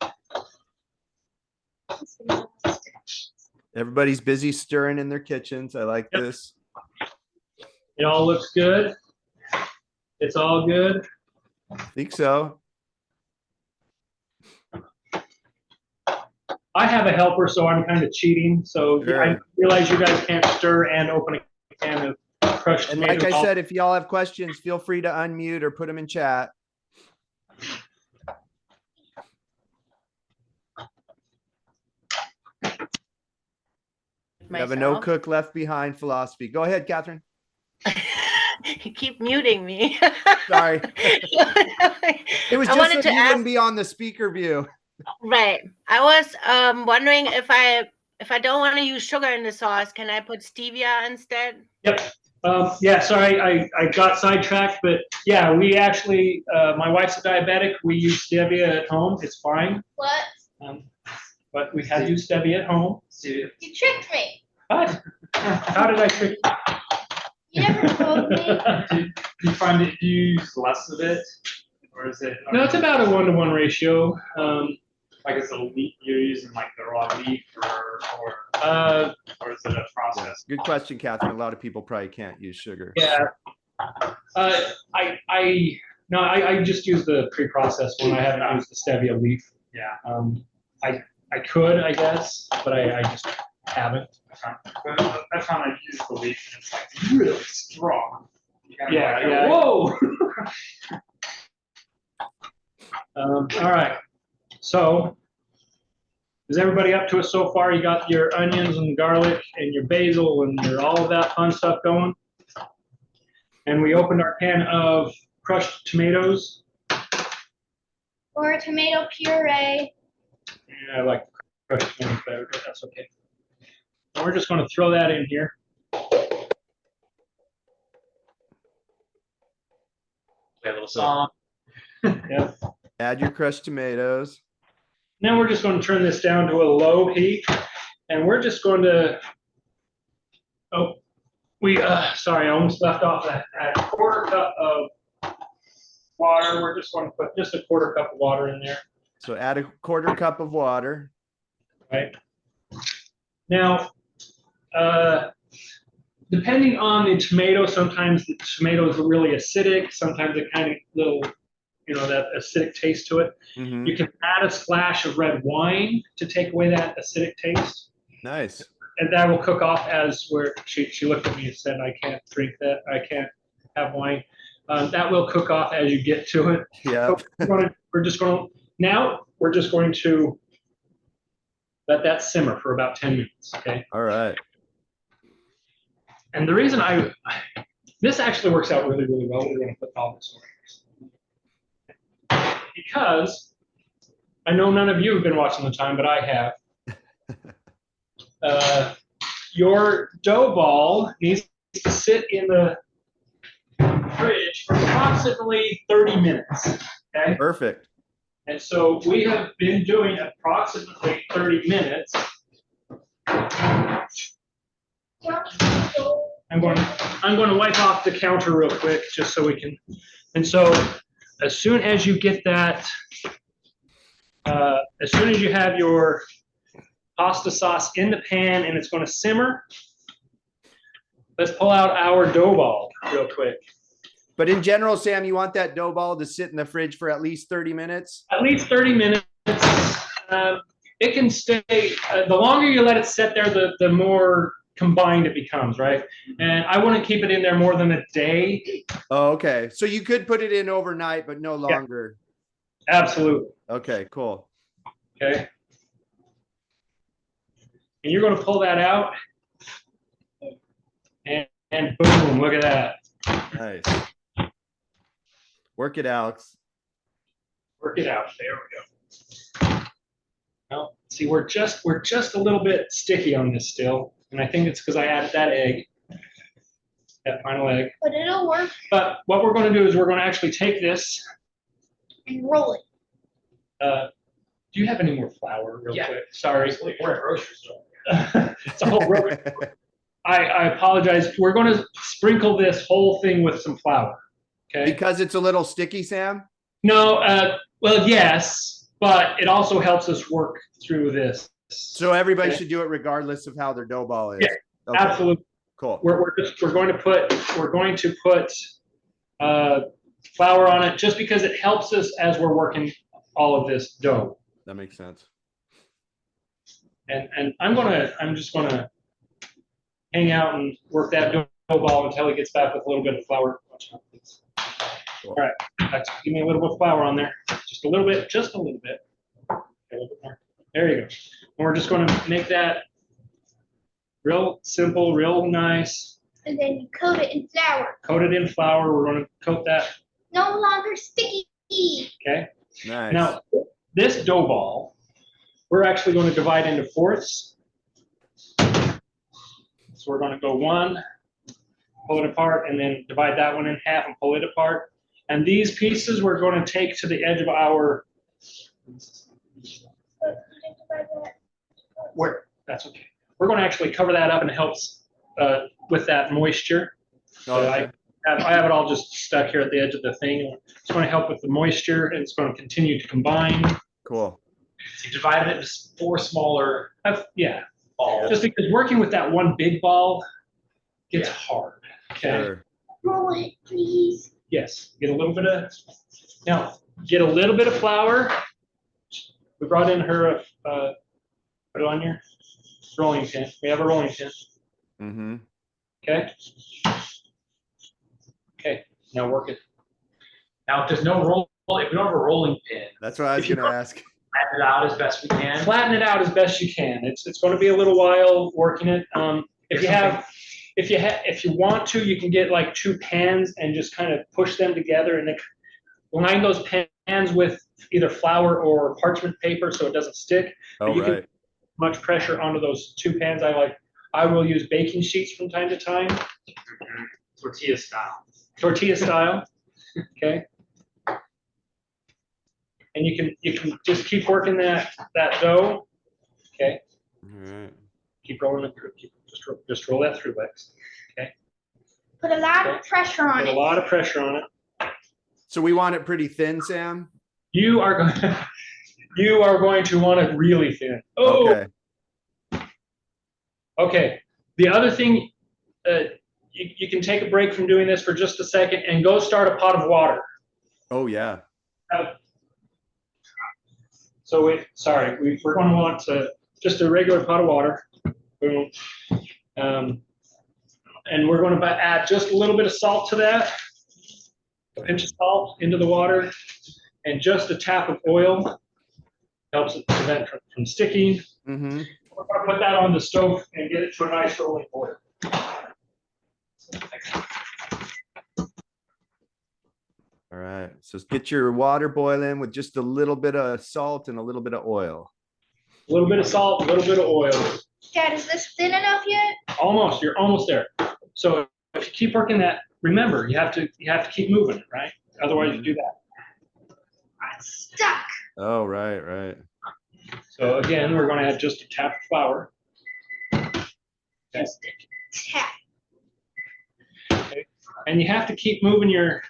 Everybody's busy stirring in their kitchens. I like Yep. this. It all looks good. It's all good. I think so. I have a helper, so I'm kind of cheating. So Sure. I realize you guys can't stir and open a can of crushed And tomatoes. like I said, if y'all have questions, feel free to unmute or put them in chat. We have a no Myself. cook left behind philosophy. Go ahead, Catherine. You keep muting me. Sorry. It was I just wanted so to you ask- wouldn't be on the speaker view. Right. I was wondering if I don't want to use sugar in the sauce, can I put stevia instead? Yep. Yeah, sorry, I got sidetracked, but yeah, we actually, my wife's a diabetic. We use stevia at home. It's fine. What? But we had used stevia at home. You tricked me. What? How did I trick You never told me. you? Do you find it use less of it, or is it? No, it's about a 1-to-1 ratio. Like it's a leaf you're using, like the raw leaf, Uh, or is it a process? Good question, Catherine. A lot of people probably can't use sugar. yeah. I just use the pre-processed one. I haven't used the stevia leaf. Yeah. I could, I guess, but I just haven't. I found I use the leaf and it's like really strong. You gotta Yeah, like, yeah. Whoa. All right. So, is everybody up to it so far? You got your onions and garlic and your basil and your all of that fun stuff going. And we opened our can of crushed tomatoes. Or a tomato puree. And I like crushed tomatoes better, but that's okay. And we're just going to throw that in here. A little song. Yep. Add your crushed tomatoes. Now we're just going to turn this down to a low heat, and we're just going to. Oh, sorry, I almost left off that. A 1/4 cup of water. We're just going to put just a 1/4 cup of water in there. So add a 1/4 cup of water. Right. Now, depending on the tomato, sometimes the tomatoes are really acidic. Sometimes it kind of little, that acidic taste to it. Mhm. You can add a splash of red wine to take away that acidic taste. Nice. And that will cook off as where she looked at me and said, I can't drink that. I can't have wine. That will cook off as you get to it. Yeah. So we're just going to let that simmer for about 10 minutes. Okay. All right. And the reason this actually works out really, really well. We're going to put all this over here. Because I know none of you have been watching the time, but I have. your dough ball needs to sit in the fridge for approximately 30 minutes. Okay. Perfect. And so we have been doing approximately 30 minutes. I'm going to wipe off the counter real quick just so we can. And so as soon as you get that, as soon as you have your pasta sauce in the pan and it's going to simmer, let's pull out our dough ball real quick. But in general, Sam, you want that dough ball to sit in the fridge for at least 30 minutes? At least 30 minutes. It can stay, the longer you let it sit there, the more combined it becomes, right? And I wouldn't keep it in there more than a day. Oh, okay. So you could put it in overnight, but no longer. Yeah, absolutely. Okay, cool. Okay. And you're going to pull that out. And boom, look at that. Nice. Work it, Alex. Work it out. There we go. Now, see, we're just a little bit sticky on this still. And I think it's because I added that egg, that final egg. But it'll work. But what we're going to do is we're going to actually take this. And roll it. Do you have any more flour real quick? Sorry. We're at grocery store. It's a whole grocery store. I apologize. We're going to sprinkle this whole thing with some flour. Okay. Because it's a little sticky, Sam? No, well, yes, but it also helps us work through this. So everybody Okay. should do it regardless of how their dough ball is. Yeah, Okay, absolutely. cool. We're going to put flour on it just because it helps us as we're working all of this dough. That makes sense. And I'm just gonna hang out and work that dough ball until it gets back with a little bit of flour. Watch out, please. Cool. All right, give me a little bit of flour on there, just a little bit. Okay, a little bit more. There you go. And we're just gonna make that real simple, real nice. And then you coat it in flour. Coat it in flour. We're gonna coat that. No longer sticky. Okay. Nice. Now this dough ball, we're actually going to divide into fourths. So we're going to go one, pull it apart, and then divide that one in half and pull it apart. And these pieces we're going to take to the edge of our. That's okay. We're going to actually cover that up, and it helps with that moisture. So Okay. I have it all just stuck here at the edge of the thing. It's going to help with the moisture, and it's going to continue to combine. Cool. So you divided it into 4 smaller Yeah, balls. just because working with that one big ball gets hard. Okay. Sure. Roll it, please. Yes. Get a little bit of flour. We brought in her. Put it on your rolling pin. We have a rolling pin. Mm-hmm. Okay. Okay. Now work it. Now, if there's no roll, if we don't have a rolling pin, That's what I was If you gonna ask. flatten it out as best we can. Flatten it out as best you can. It's going to be a little while working it. If you want to, you can get like 2 pans and just kind of push them together and then line those pans with either flour or parchment paper so it doesn't stick. Oh, you can right. much pressure onto those 2 pans. I will use baking sheets from time to time. Tortilla style. Tortilla style. Okay. And you can just keep working that dough. Okay. All right. Keep rolling it through. Just roll that through, Lex. Put a lot of pressure on Put a it. lot of pressure on it. So we want it pretty thin, Sam? You are going to want it really thin. Oh, Okay. okay. The other thing, you can take a break from doing this for just a second and go start a pot of water. Oh, yeah. So we're going to want just a regular pot of water. Boom. And we're going to add just a little bit of salt to that. A pinch of salt into the water, and just a tap of oil helps it prevent from sticking. Mm-hmm. We're going to put that on the stove and get it to a nice rolling boil. All right. So get your water boiling with just a little bit of salt and a little bit of oil. A little bit of salt, a little bit of oil. Dad, is this thin enough yet? Almost, you're almost there. So if you keep working that, remember, you have to keep moving it, right? Otherwise you do that. I'm stuck. Oh, right. So again, we're going to add just a tap of flour. Just a tap. Okay. And you have to keep moving your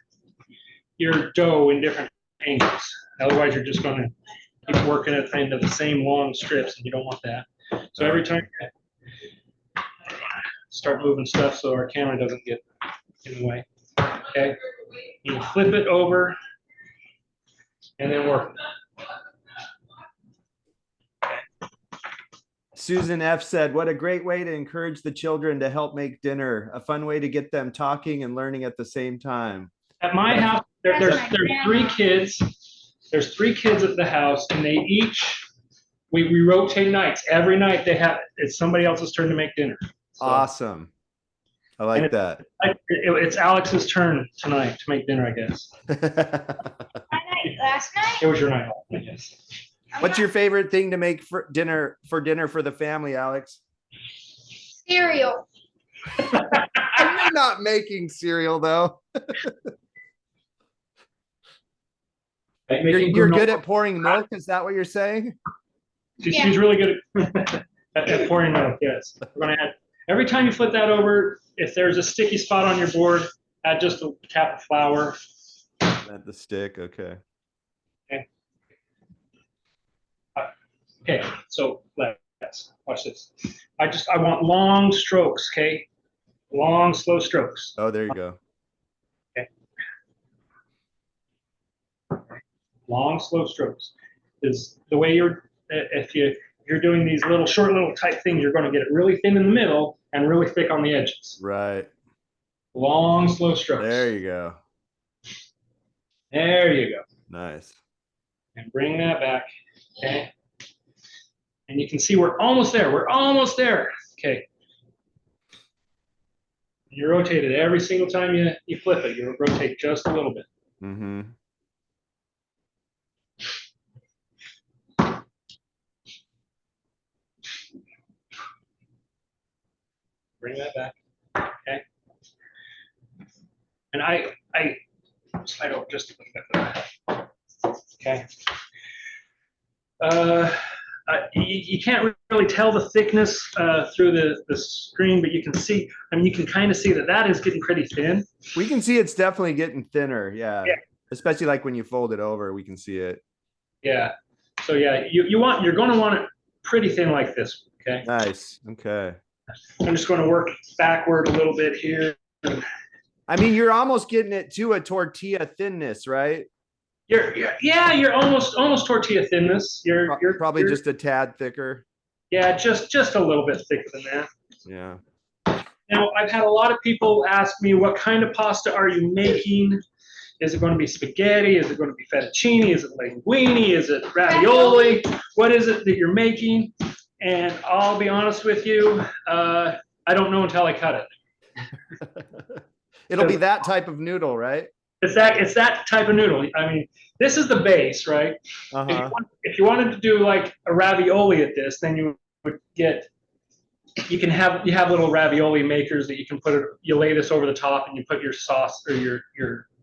dough in different angles. Otherwise you're just going to keep working it into the same long strips, and you don't want that. So every time you start moving stuff so our camera doesn't get in the way. Okay. You flip it over and then work. Susan F. said, what a great way to encourage the children to help make dinner. A fun way to get them talking and learning at the same time. At my house, there's 3 kids. There's 3 kids at the house, and they each, we rotate nights. Every night it's somebody else's turn to make dinner. So, awesome. I like that. It's Alex's turn tonight to make dinner, I guess. My night last night? It was your night, I guess. What's your favorite thing to make for dinner for the family, Alex? Cereal. You're not making cereal though. You're good at pouring milk. Is that what you're saying? She's really good at pouring milk. Yes. We're gonna add every time you flip that over. If there's a sticky spot on your board, add just a tap of flour. At the stick. Okay. Okay, so let's watch this. I want long strokes, okay? Long, slow strokes. Oh, there you go. Okay. Long, slow strokes is the way if you're doing these short little tight things, you're going to get it really thin in the middle and really thick on the edges. Right. Long, slow strokes. There you go. There you go. Nice. And bring that back, okay? And you can see we're almost there. We're almost there. Okay. You rotate it every single time you flip it. You rotate just a little bit. Mm-hmm. Bring that back. Okay. And I slide over just a little bit. Okay. You can't really tell the thickness through the screen, but you can see, you can kind of see that is getting pretty thin. We can see it's definitely getting thinner. Yeah. Especially like when you fold it over, we can see it. Yeah. So yeah, you're going to want it pretty thin like this. Okay. Nice. Okay. I'm just going to work backward a little bit here. You're almost getting it to a tortilla thinness, right? You're almost tortilla thinness. You're probably just a tad thicker. Yeah, just a little bit thicker than that. Yeah. Now, I've had a lot of people ask me, what kind of pasta are you making? Is it going to be spaghetti? Is it going to be fettuccine? Is it linguine? Is it ravioli? What is it that you're making? And I'll be honest with you, I don't know until I cut it. It'll be that type of noodle, right? It's that type of noodle. This is the base, right? Uh-huh. If you wanted to do like a ravioli at this, then you would you have little ravioli makers that you lay this over the top and you put your sauce or your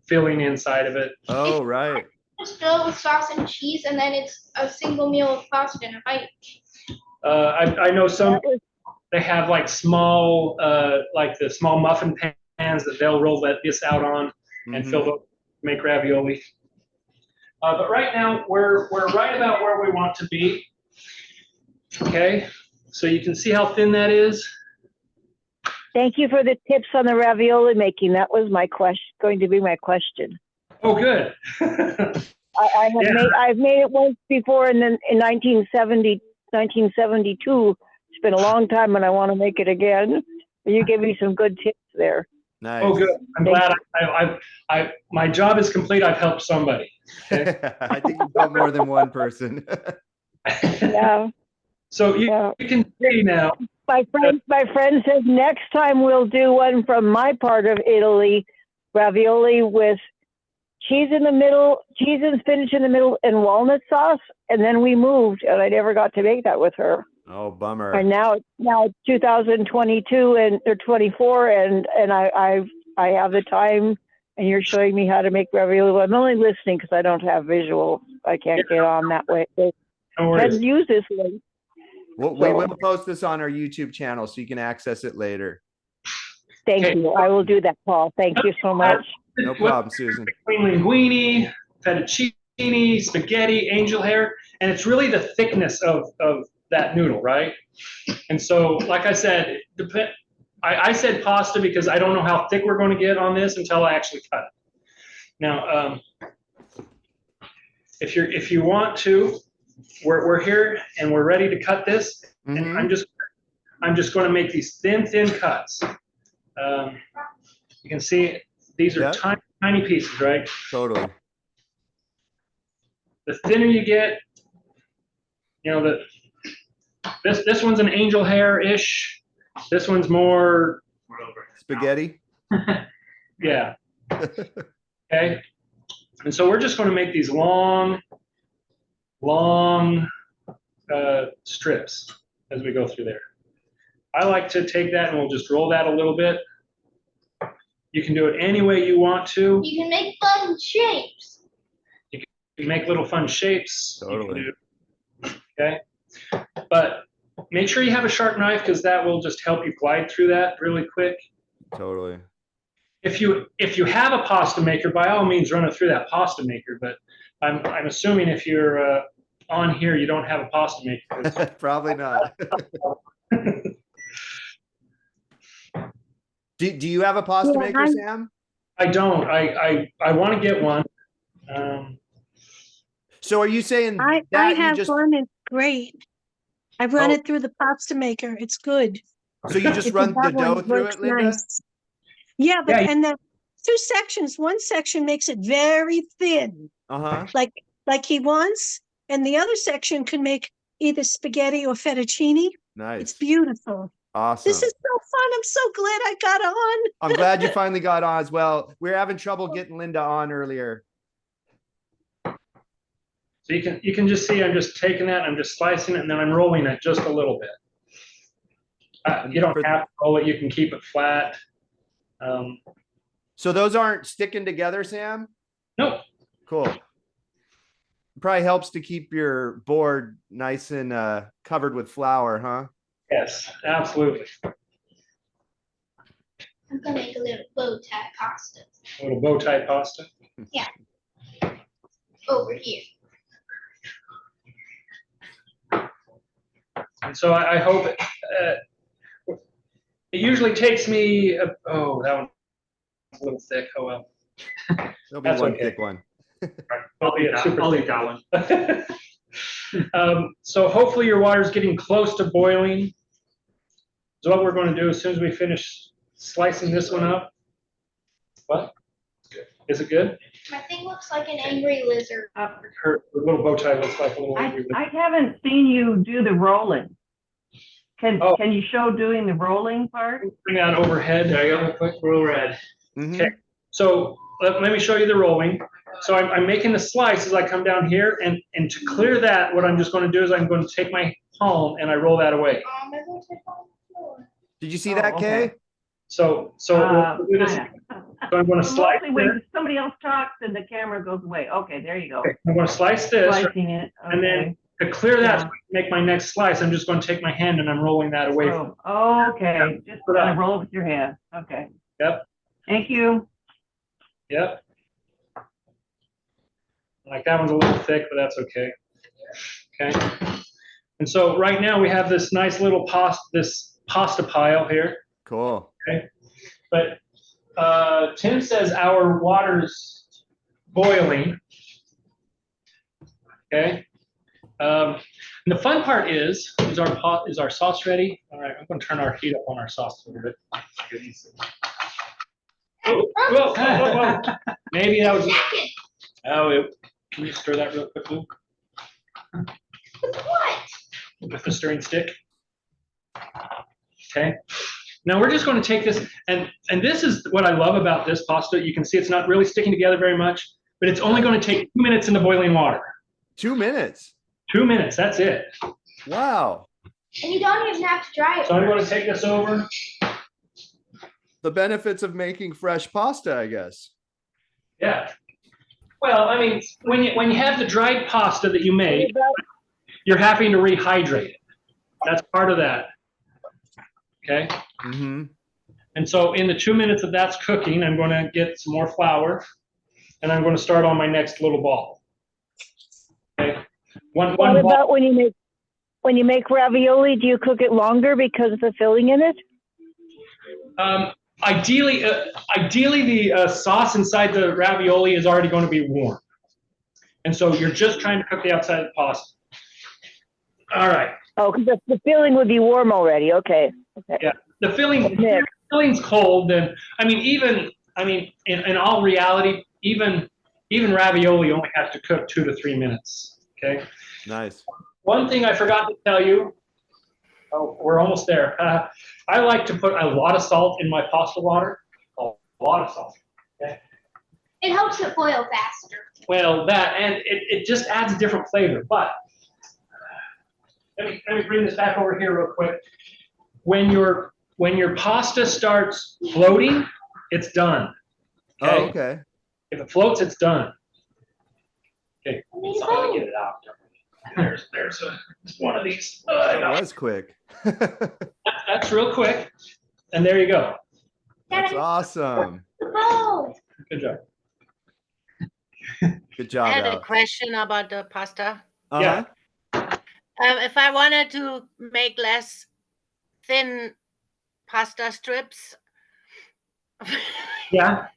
filling inside of it. Oh, right. Just fill it with sauce and cheese, and then it's a single meal of pasta in a bite. I know some, they have like small, like the small muffin pans that they'll roll this out on and fill them, make ravioli. But right now we're right about where we want to be. Okay, so you can see how thin that is. Thank you for the tips on the ravioli making. That was going to be my question. Oh, good. I've made it once before, and then in 1972. It's been a long time, and I want to make it again. You gave me some good tips there. Nice. Oh, good. I'm glad my job is complete. I've helped somebody. Okay? I think you've helped more than one person. Yeah. So you can see now. My friend says next time we'll do one from my part of Italy, ravioli with cheese in the middle, cheese and spinach in the middle, and walnut sauce. And then we moved, and I never got to make that with her. Oh, bummer. And now it's 2022 and or 24, and I have the time, and you're showing me how to make ravioli. Well, I'm only listening because I don't have visual. I can't get on that way. No worries. Can't use this link. We will post this on our YouTube channel so you can access it later. Thank Okay. you. I will do that, Paul. Thank you so much. No problem, Susan. Between linguine, fettuccine, spaghetti, angel hair, and it's really the thickness of that noodle, right? And so, like I said, I said pasta because I don't know how thick we're going to get on this until I actually cut it. Now, if you want to, we're here and we're ready to cut this. And I'm just going to make these thin cuts. You can see these are tiny pieces, right? Totally. The thinner you get, this one's an angel hair-ish. This one's more spaghetti. Yeah. Okay. And so we're just going to make these long strips as we go through there. I like to take that and we'll just roll that a little bit. You can do it any way you want to. You can make fun shapes. You can make little fun shapes. Totally. Okay. But make sure you have a sharp knife because that will just help you glide through that really quick. Totally. If you have a pasta maker, by all means run it through that pasta maker. But I'm assuming if you're on here, you don't have a pasta maker. Probably not. Do you have a pasta maker, Sam? I don't. I want to get one. So are you saying I that have you just one. It's great. I run it through the pasta maker. It's good. so you just run the That one dough through works it, Linda? nice. Yeah, but Yeah. and the two sections. One section makes it very thin, like he wants, and the other section can make either spaghetti or fettuccine. Nice. It's beautiful. Awesome. This is so fun. I'm so glad I got on. I'm glad you finally got on as well. We were having trouble getting Linda on earlier. So you can just see I'm just taking that, I'm just slicing it, and then I'm rolling it just a little bit. You don't have to roll it. You can keep it flat. So those aren't sticking together, Sam? Nope. Cool. Probably helps to keep your board nice and covered with flour, huh? Yes, absolutely. I'm gonna make a little bow tie pasta. A little bow tie pasta. Yeah. Over here. And so I hope it usually takes me. Oh, that one's a little thick. Oh well. There'll be That's one okay. thick one. I'll eat that one. So hopefully your water's getting close to boiling. So what we're going to do as soon as we finish slicing this one up. What? Is it good? My thing looks like an angry lizard. Her little bow tie looks like a little. I haven't seen you do the rolling. Can you show doing the rolling part? Bring that overhead. There you go. Real quick. Roll red. Mhm. Okay. So let me show you the rolling. So I'm making the slice as I come down here, and to clear that, what I'm just going to do is I'm going to take my palm and I roll that away. Maybe I'll take on the floor. Did you see that, Kay? Okay. So we'll do this. So I'm going to slice Mostly when this. somebody else talks and the camera goes away. Okay, there you go. Okay, I'm going to slice this, Slicing it. Okay. and then to clear that, Yeah. so I can make my next slice, I'm just going to take my hand and I'm rolling that away. From, Okay, just gonna roll with your hand. Okay. Yep. Thank you. Yep. Like that one's a little thick, but that's okay. Okay. And so right now we have this nice little pasta pile here. Cool. Okay. But Tim says our water's boiling. Okay. And the fun part is our sauce ready? All right, I'm going to turn our heat up on our sauce a little bit. Oh, whoa. Maybe that was. Can you stir that real quick, Luke? With what? With the stirring stick. Okay. Now we're just going to take this, and this is what I love about this pasta. You can see it's not really sticking together very much, but it's only going to take 2 minutes in the boiling water. 2 minutes. 2 minutes, that's it. Wow. And you don't even have to dry it. So I'm going to take this over. The benefits of making fresh pasta, I guess. Yeah. Well, I mean, when you have the dried pasta that you make, you're having to rehydrate it. That's part of that. Okay. Mm-hmm. And so in the 2 minutes that that's cooking, I'm going to get some more flour, and I'm going to start on my next little ball. Okay. One What ball. about when you make ravioli? Do you cook it longer because of the filling in it? Ideally, the sauce inside the ravioli is already going to be warm, and so you're just trying to cook the outside of the pasta. All right. Oh, because the filling would be warm already. Okay. Yeah, the filling's cold. Then in all reality, even ravioli only has to cook 2 to 3 minutes. Okay. Nice. One thing I forgot to tell you. Oh, we're almost there. I like to put a lot of salt in my pasta water. A lot of salt. Okay. It helps it boil faster. Well, that and it just adds a different flavor. But let me bring this back over here real quick. When your pasta starts floating, it's done. Okay? Oh, okay. If it floats, it's done. Okay, so I'm gonna get it out. There's one of these. That was quick. That's real quick, and there you go. That's awesome. Oh. Good job. Good job, I had a Al. question about the pasta. Uh-huh. If I wanted to make less thin pasta strips, Yeah.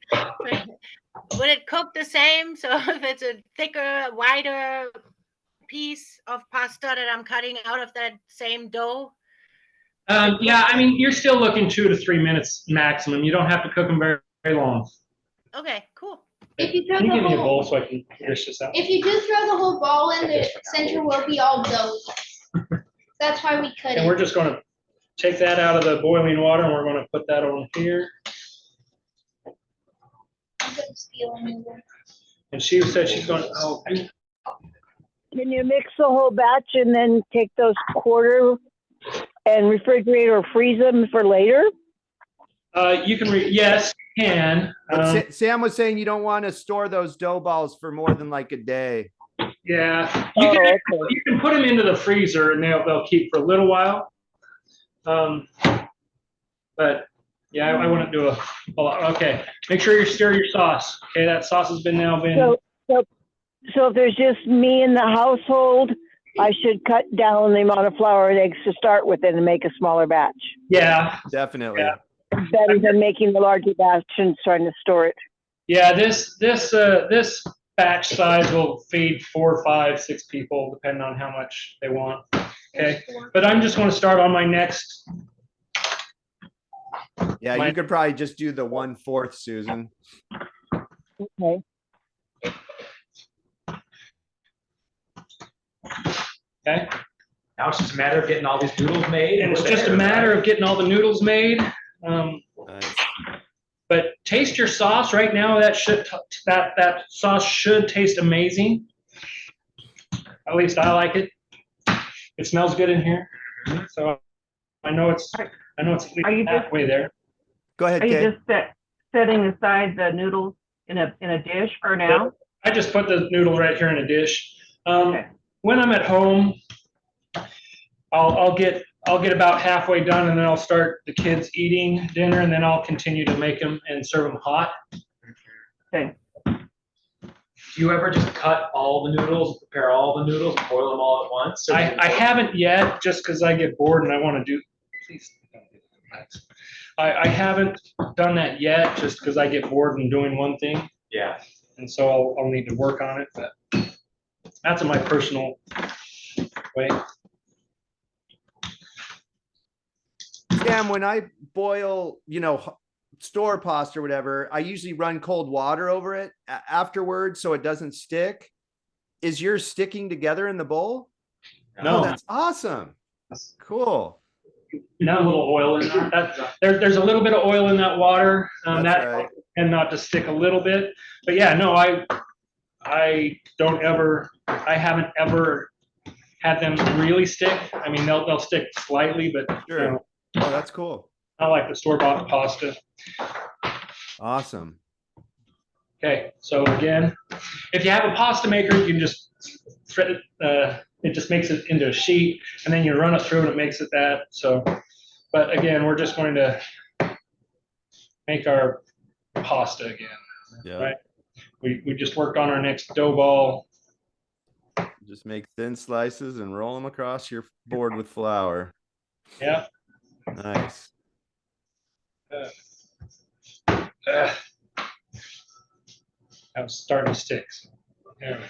would it cook the same? So if it's a thicker, wider piece of pasta that I'm cutting out of that same dough? Yeah, I mean, you're still looking 2 to 3 minutes maximum. You don't have to cook them very, very long. Okay, cool. If you throw Can you the give me a bowl whole, so I can dish this out? if you do throw the whole ball in, the center will be all dough. That's why we cut And we're it. just going to take that out of the boiling water, and we're going to put that on here. I'm gonna steal a new one. And she said she's going to. Oh, Can you mix the whole batch and then take those quarter and refrigerate or freeze them for later? you can. Yes, you can. But Sam was saying you don't want to store those dough balls for more than like a day. Yeah, Okay. you can put them into the freezer, and they'll keep for a little while. But yeah, I wouldn't do a lot. Okay, make sure you stir your sauce. Okay, that sauce has been. So if there's just me in the household, I should cut down the amount of flour and eggs to start with and make a smaller batch. Yeah, Definitely. Yeah. Better than making the larger batch and trying to store it. yeah. This batch size will feed 4, 5, 6 people, depending on how much they want. Okay, but I'm just going to start on my next. Yeah, you could probably just do the 1/4, Susan. Okay. Okay. Now it's just a matter of getting all these noodles made. And it's just a matter of getting all the noodles made. Nice. But taste your sauce right now. That sauce should taste amazing. At least I like it. It smells good in here. So I know it's at least halfway there. Go ahead, Are you Kay. just setting aside the noodles in a dish for now? I just put the noodle right here in a dish. Okay. When I'm at home, I'll get about halfway done, and then I'll start the kids eating dinner, and then I'll continue to make them and serve them hot. Okay. Do you ever just cut all the noodles, prepare all the noodles, and boil them all at once? I haven't yet, just because I get bored and I want to do. Please don't do that. I haven't done that yet, just because I get bored and doing one thing, Yeah. and so I'll need to work on it. But that's my personal way. Sam, when I boil, store pasta or whatever, I usually run cold water over it afterwards so it doesn't stick. Is yours sticking together in the bowl? No. Oh, that's awesome. Cool. Now a little oil in that. There's a little bit of oil in that water. That's that right. and not to stick a little bit. But yeah, no, I haven't ever have them really stick. I mean, they'll stick slightly, but Sure. you know, Oh, that's cool. not like the store-bought pasta. Awesome. Okay, so again, if you have a pasta maker, you can just thread it. It just makes it into a sheet, and then you run it through, and it makes it that. So, but again, we're just going to make our pasta again. Yeah. Right. We just worked on our next dough ball. Just make thin slices and roll them across your board with flour. Yeah. Nice. That was starting to stick. So, there we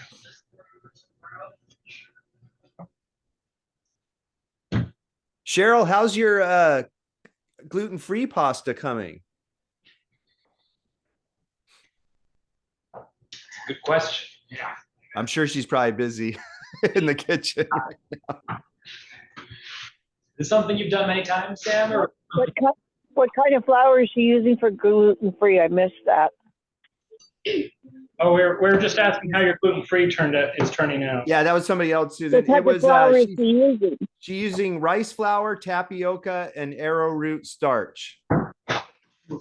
go. Cheryl, how's your gluten-free pasta coming? Good question. Yeah. I'm sure she's probably busy in the kitchen. Is this something you've done many times, Sam? Or What kind of flour is she using for gluten-free? I missed that. Oh, we're just asking how your gluten-free is turning out. Yeah, that was somebody else, Susan. What type It was of flour is she using? she's using rice flour, tapioca, and arrowroot starch.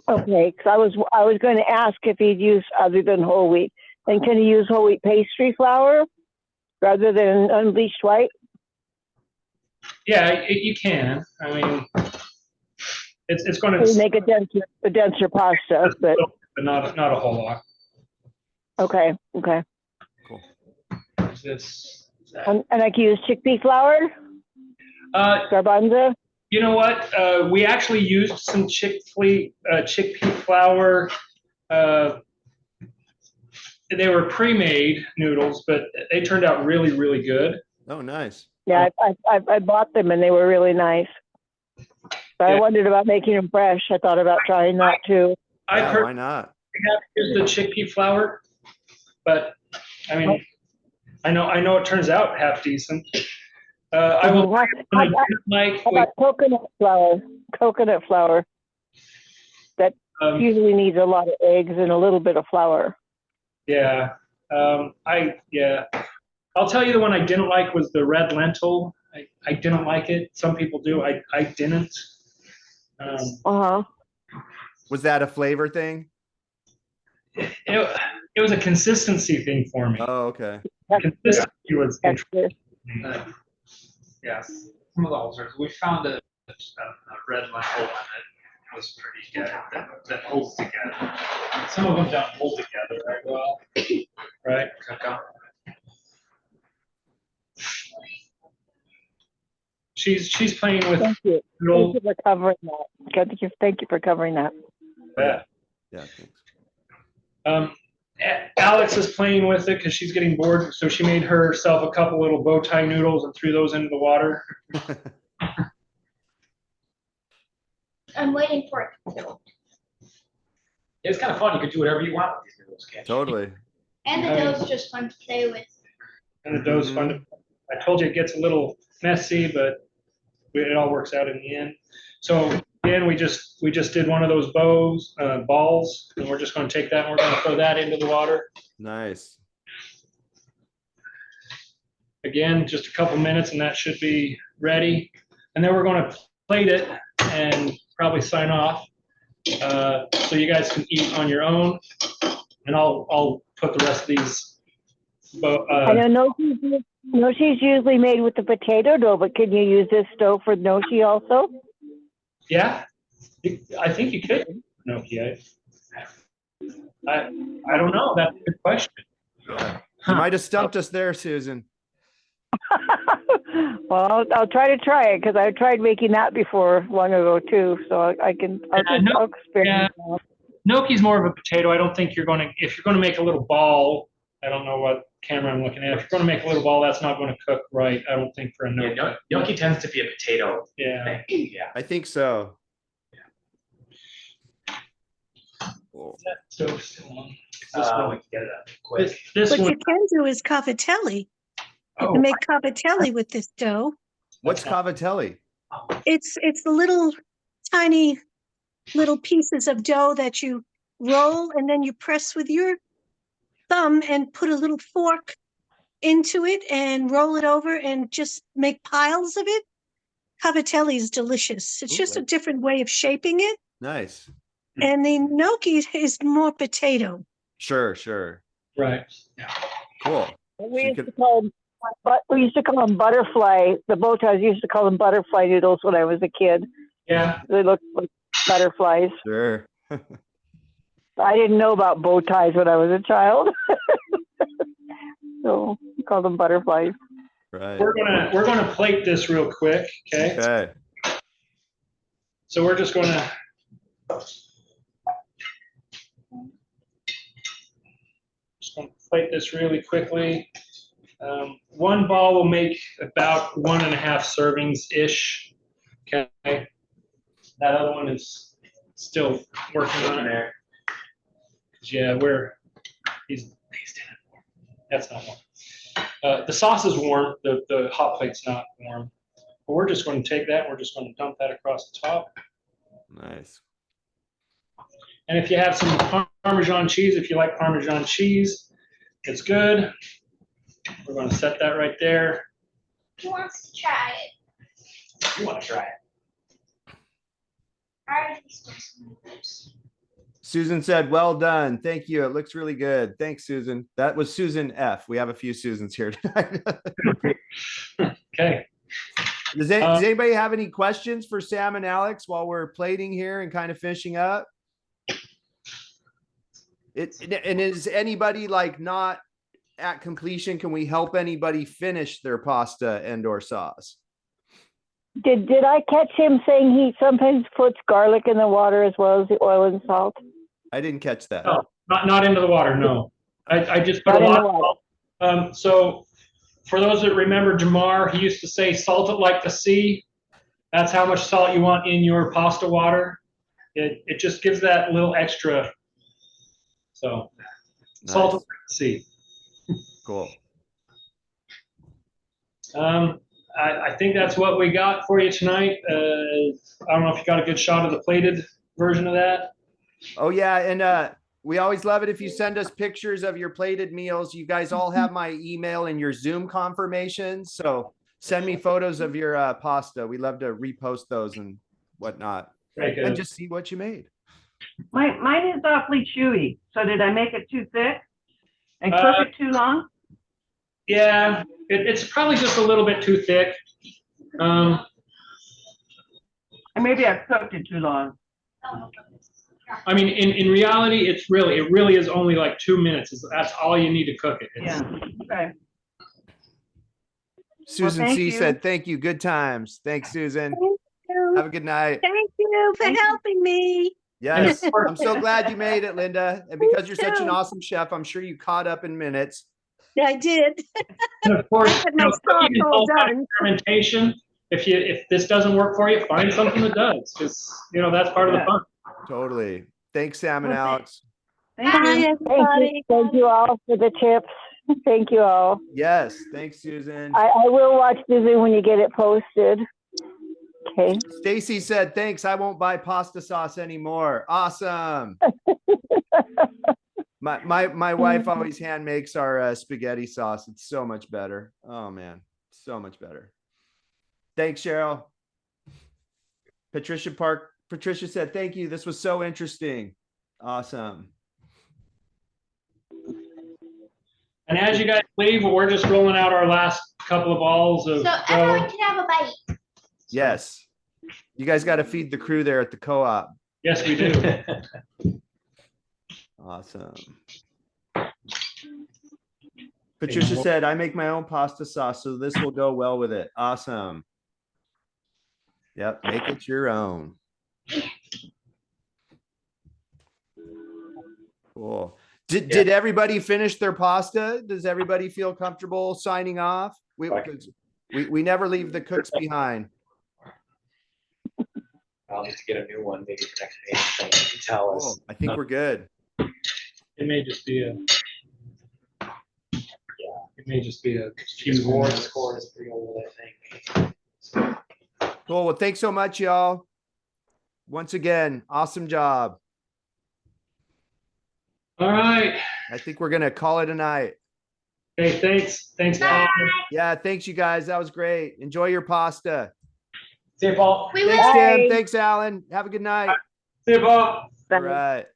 Okay, because I was going to ask if he'd use other than whole wheat. And can he use whole wheat pastry flour rather than unbleached white? Yeah, you can. I mean, it's going To to make a denser pasta, but not a whole lot. okay. Cool. Is this? And I can use chickpea flour, garbanzo. You know what? We actually used some chickpea flour. They were pre-made noodles, but they turned out really, really good. Oh, nice. Yeah, I bought them and they were really nice. But I wondered about making them fresh. I thought about trying that too. Yeah, why not? We have to use the chickpea flour, but I mean, I know it turns out half decent. I will. How about coconut flour? Coconut flour. That usually needs a lot of eggs and a little bit of flour. Yeah. I'll tell you the one I didn't like was the red lentil. I didn't like it. Some people do. I didn't. Was that a flavor thing? It was a consistency thing for me. Oh, okay. Consistency was interesting. Yes, some of the ulcers. We found a red lentil one that was pretty good, that holds together. Some of them don't hold together very well. Right? She's playing with. Thank you. Thank you for covering that. Thank you for covering that. Yeah. Yeah. Thanks. Alex is playing with it because she's getting bored, so she made herself a couple little bow tie noodles and threw those into the water. I'm waiting for it to cook. It's kind of fun. You can do whatever you want with these noodles, can't you? Totally. And the dough's just fun to play with. And the dough's fun to. I told you it gets a little messy, but it all works out in the end. So again, we just did one of those balls, and we're just going to take that and we're going to throw that into the water. Nice. Again, just a couple minutes and that should be ready. And then we're going to plate it and probably sign off, so you guys can eat on your own. And I'll put the rest of these. I know noshi's usually made with the potato dough, but can you use this dough for noshi also? Yeah, I think you could. Gnocchi. I don't know. That's a good question. Yeah. You might have stumped us there, Susan. Well, I'll try it because I tried making that before long ago too. So I'll experiment. Yeah. Gnocchi's more of a potato. I don't think if you're going to make a little ball, I don't know what camera I'm looking at. If you're going to make a little ball, that's not going to cook right, I don't think, for a gnocchi. Yeah, gnocchi tends to be a potato Yeah. thing. Yeah. I think so. Is that stove still on? We can get it up quick. This What one. you can do is cavatelli. You Oh. can make cavatelli with this dough. What's cavatelli? It's the little tiny little pieces of dough that you roll and then you press with your thumb and put a little fork into it and roll it over and just make piles of it. Cavatelli is delicious. It's Ooh, just a different way of shaping it. Nice. And the gnocchi is more potato. Sure. Right. Cool. We So you used could- to call them, but we used to call them butterfly. The bow ties used to call them butterfly noodles when I was a kid. Yeah. They looked like butterflies. Sure. I didn't know about bow ties when I was a child, so we called them butterflies. Right. We're gonna plate this real quick, okay? Okay. So we're just gonna plate this really quickly. One ball will make about 1.5 servings-ish, okay? That other one is still working on there. Yeah, that's not warm. The sauce is warm, the hot plate's not warm. But we're just going to take that, and we're just going to dump that across the top. Nice. And if you have some Parmesan cheese, if you like Parmesan cheese, it's good. We're going to set that right there. Who wants to try it? You want to try it? I already stole some of those. Susan said, well done. Thank you. It looks really good. Thanks, Susan. That was Susan F. We have a few Susans here tonight. Okay. Does anybody have any questions for Sam and Alex while we're plating here and kind of finishing up? And is anybody like not at completion? Can we help anybody finish their pasta and or sauce? Did I catch him saying he sometimes puts garlic in the water as well as the oil and salt? I didn't catch that. No, not into the water, no. I just put Not a in lot the of water. salt. So for those that remember Jamar, he used to say, salt it like the sea. That's how much salt you want in your pasta water. It just gives that little extra. So salt it Nice. like the sea. Cool. I think that's what we got for you tonight. I don't know if you got a good shot of the plated version of that. Oh yeah, and we always love it if you send us pictures of your plated meals. You guys all have my email and your Zoom confirmations, so send me photos of your pasta. We love to repost those and whatnot, Very good. and just see what you made. Mine is awfully chewy. So did I make it too thick and cook it too long? Yeah, it's probably just a little bit too thick. Or maybe I cooked it too long. I mean, in reality, it really is only like 2 minutes. That's all you need to cook it. Yeah. Okay. Susan thank C you. said, "Thank you. Good times." Thanks, Susan. Thank you. Have a good night. Thank you for helping me. Yes, I'm so glad you made it, Linda. And because you're such an too. awesome chef, I'm sure you caught up in minutes. I did. And of course, I had my sauce cooking is all all about done. experimentation. If this doesn't work for you, find something that does, because that's part of the fun. Totally. Thanks, Sam and Well, Alex. Thank Bye, you. everybody. Thank you all for the tips. Thank you all. Yes, thanks, Susan. I will watch the Zoom when you get it posted. Okay. Stacy said, "Thanks. I won't buy pasta sauce anymore." Awesome. My wife always hand makes our spaghetti sauce. It's so much better. Oh man, so much better. Thanks, Cheryl. Patricia said, "Thank you. This was so interesting." Awesome. And as you guys leave, we're just rolling out our last couple of balls of So everyone can have a bite. Yes. You guys got to feed the crew there at the co-op. Yes, we do. Awesome. Patricia said, "I make my own pasta sauce, so this will go well with it." Awesome. Yep, make it your own. Cool. Did everybody finish their pasta? Does everybody feel comfortable signing off? We never leave the cooks behind. I'll need to get a new one maybe for next page. So you can tell us. Cool. I think we're good. It may just be a. It may just be a few Score more. is pretty old, I think. Cool. Well, thanks so much, y'all. Once again, awesome job. All right. I think we're gonna call it a night. Okay, thanks. Thanks, Bye. Paul. Yeah, thanks you guys. That was great. Enjoy your pasta. See you, Paul. We Thanks, will. Tim. Bye. Thanks, Alan. Have a good night. See you, Paul. All right.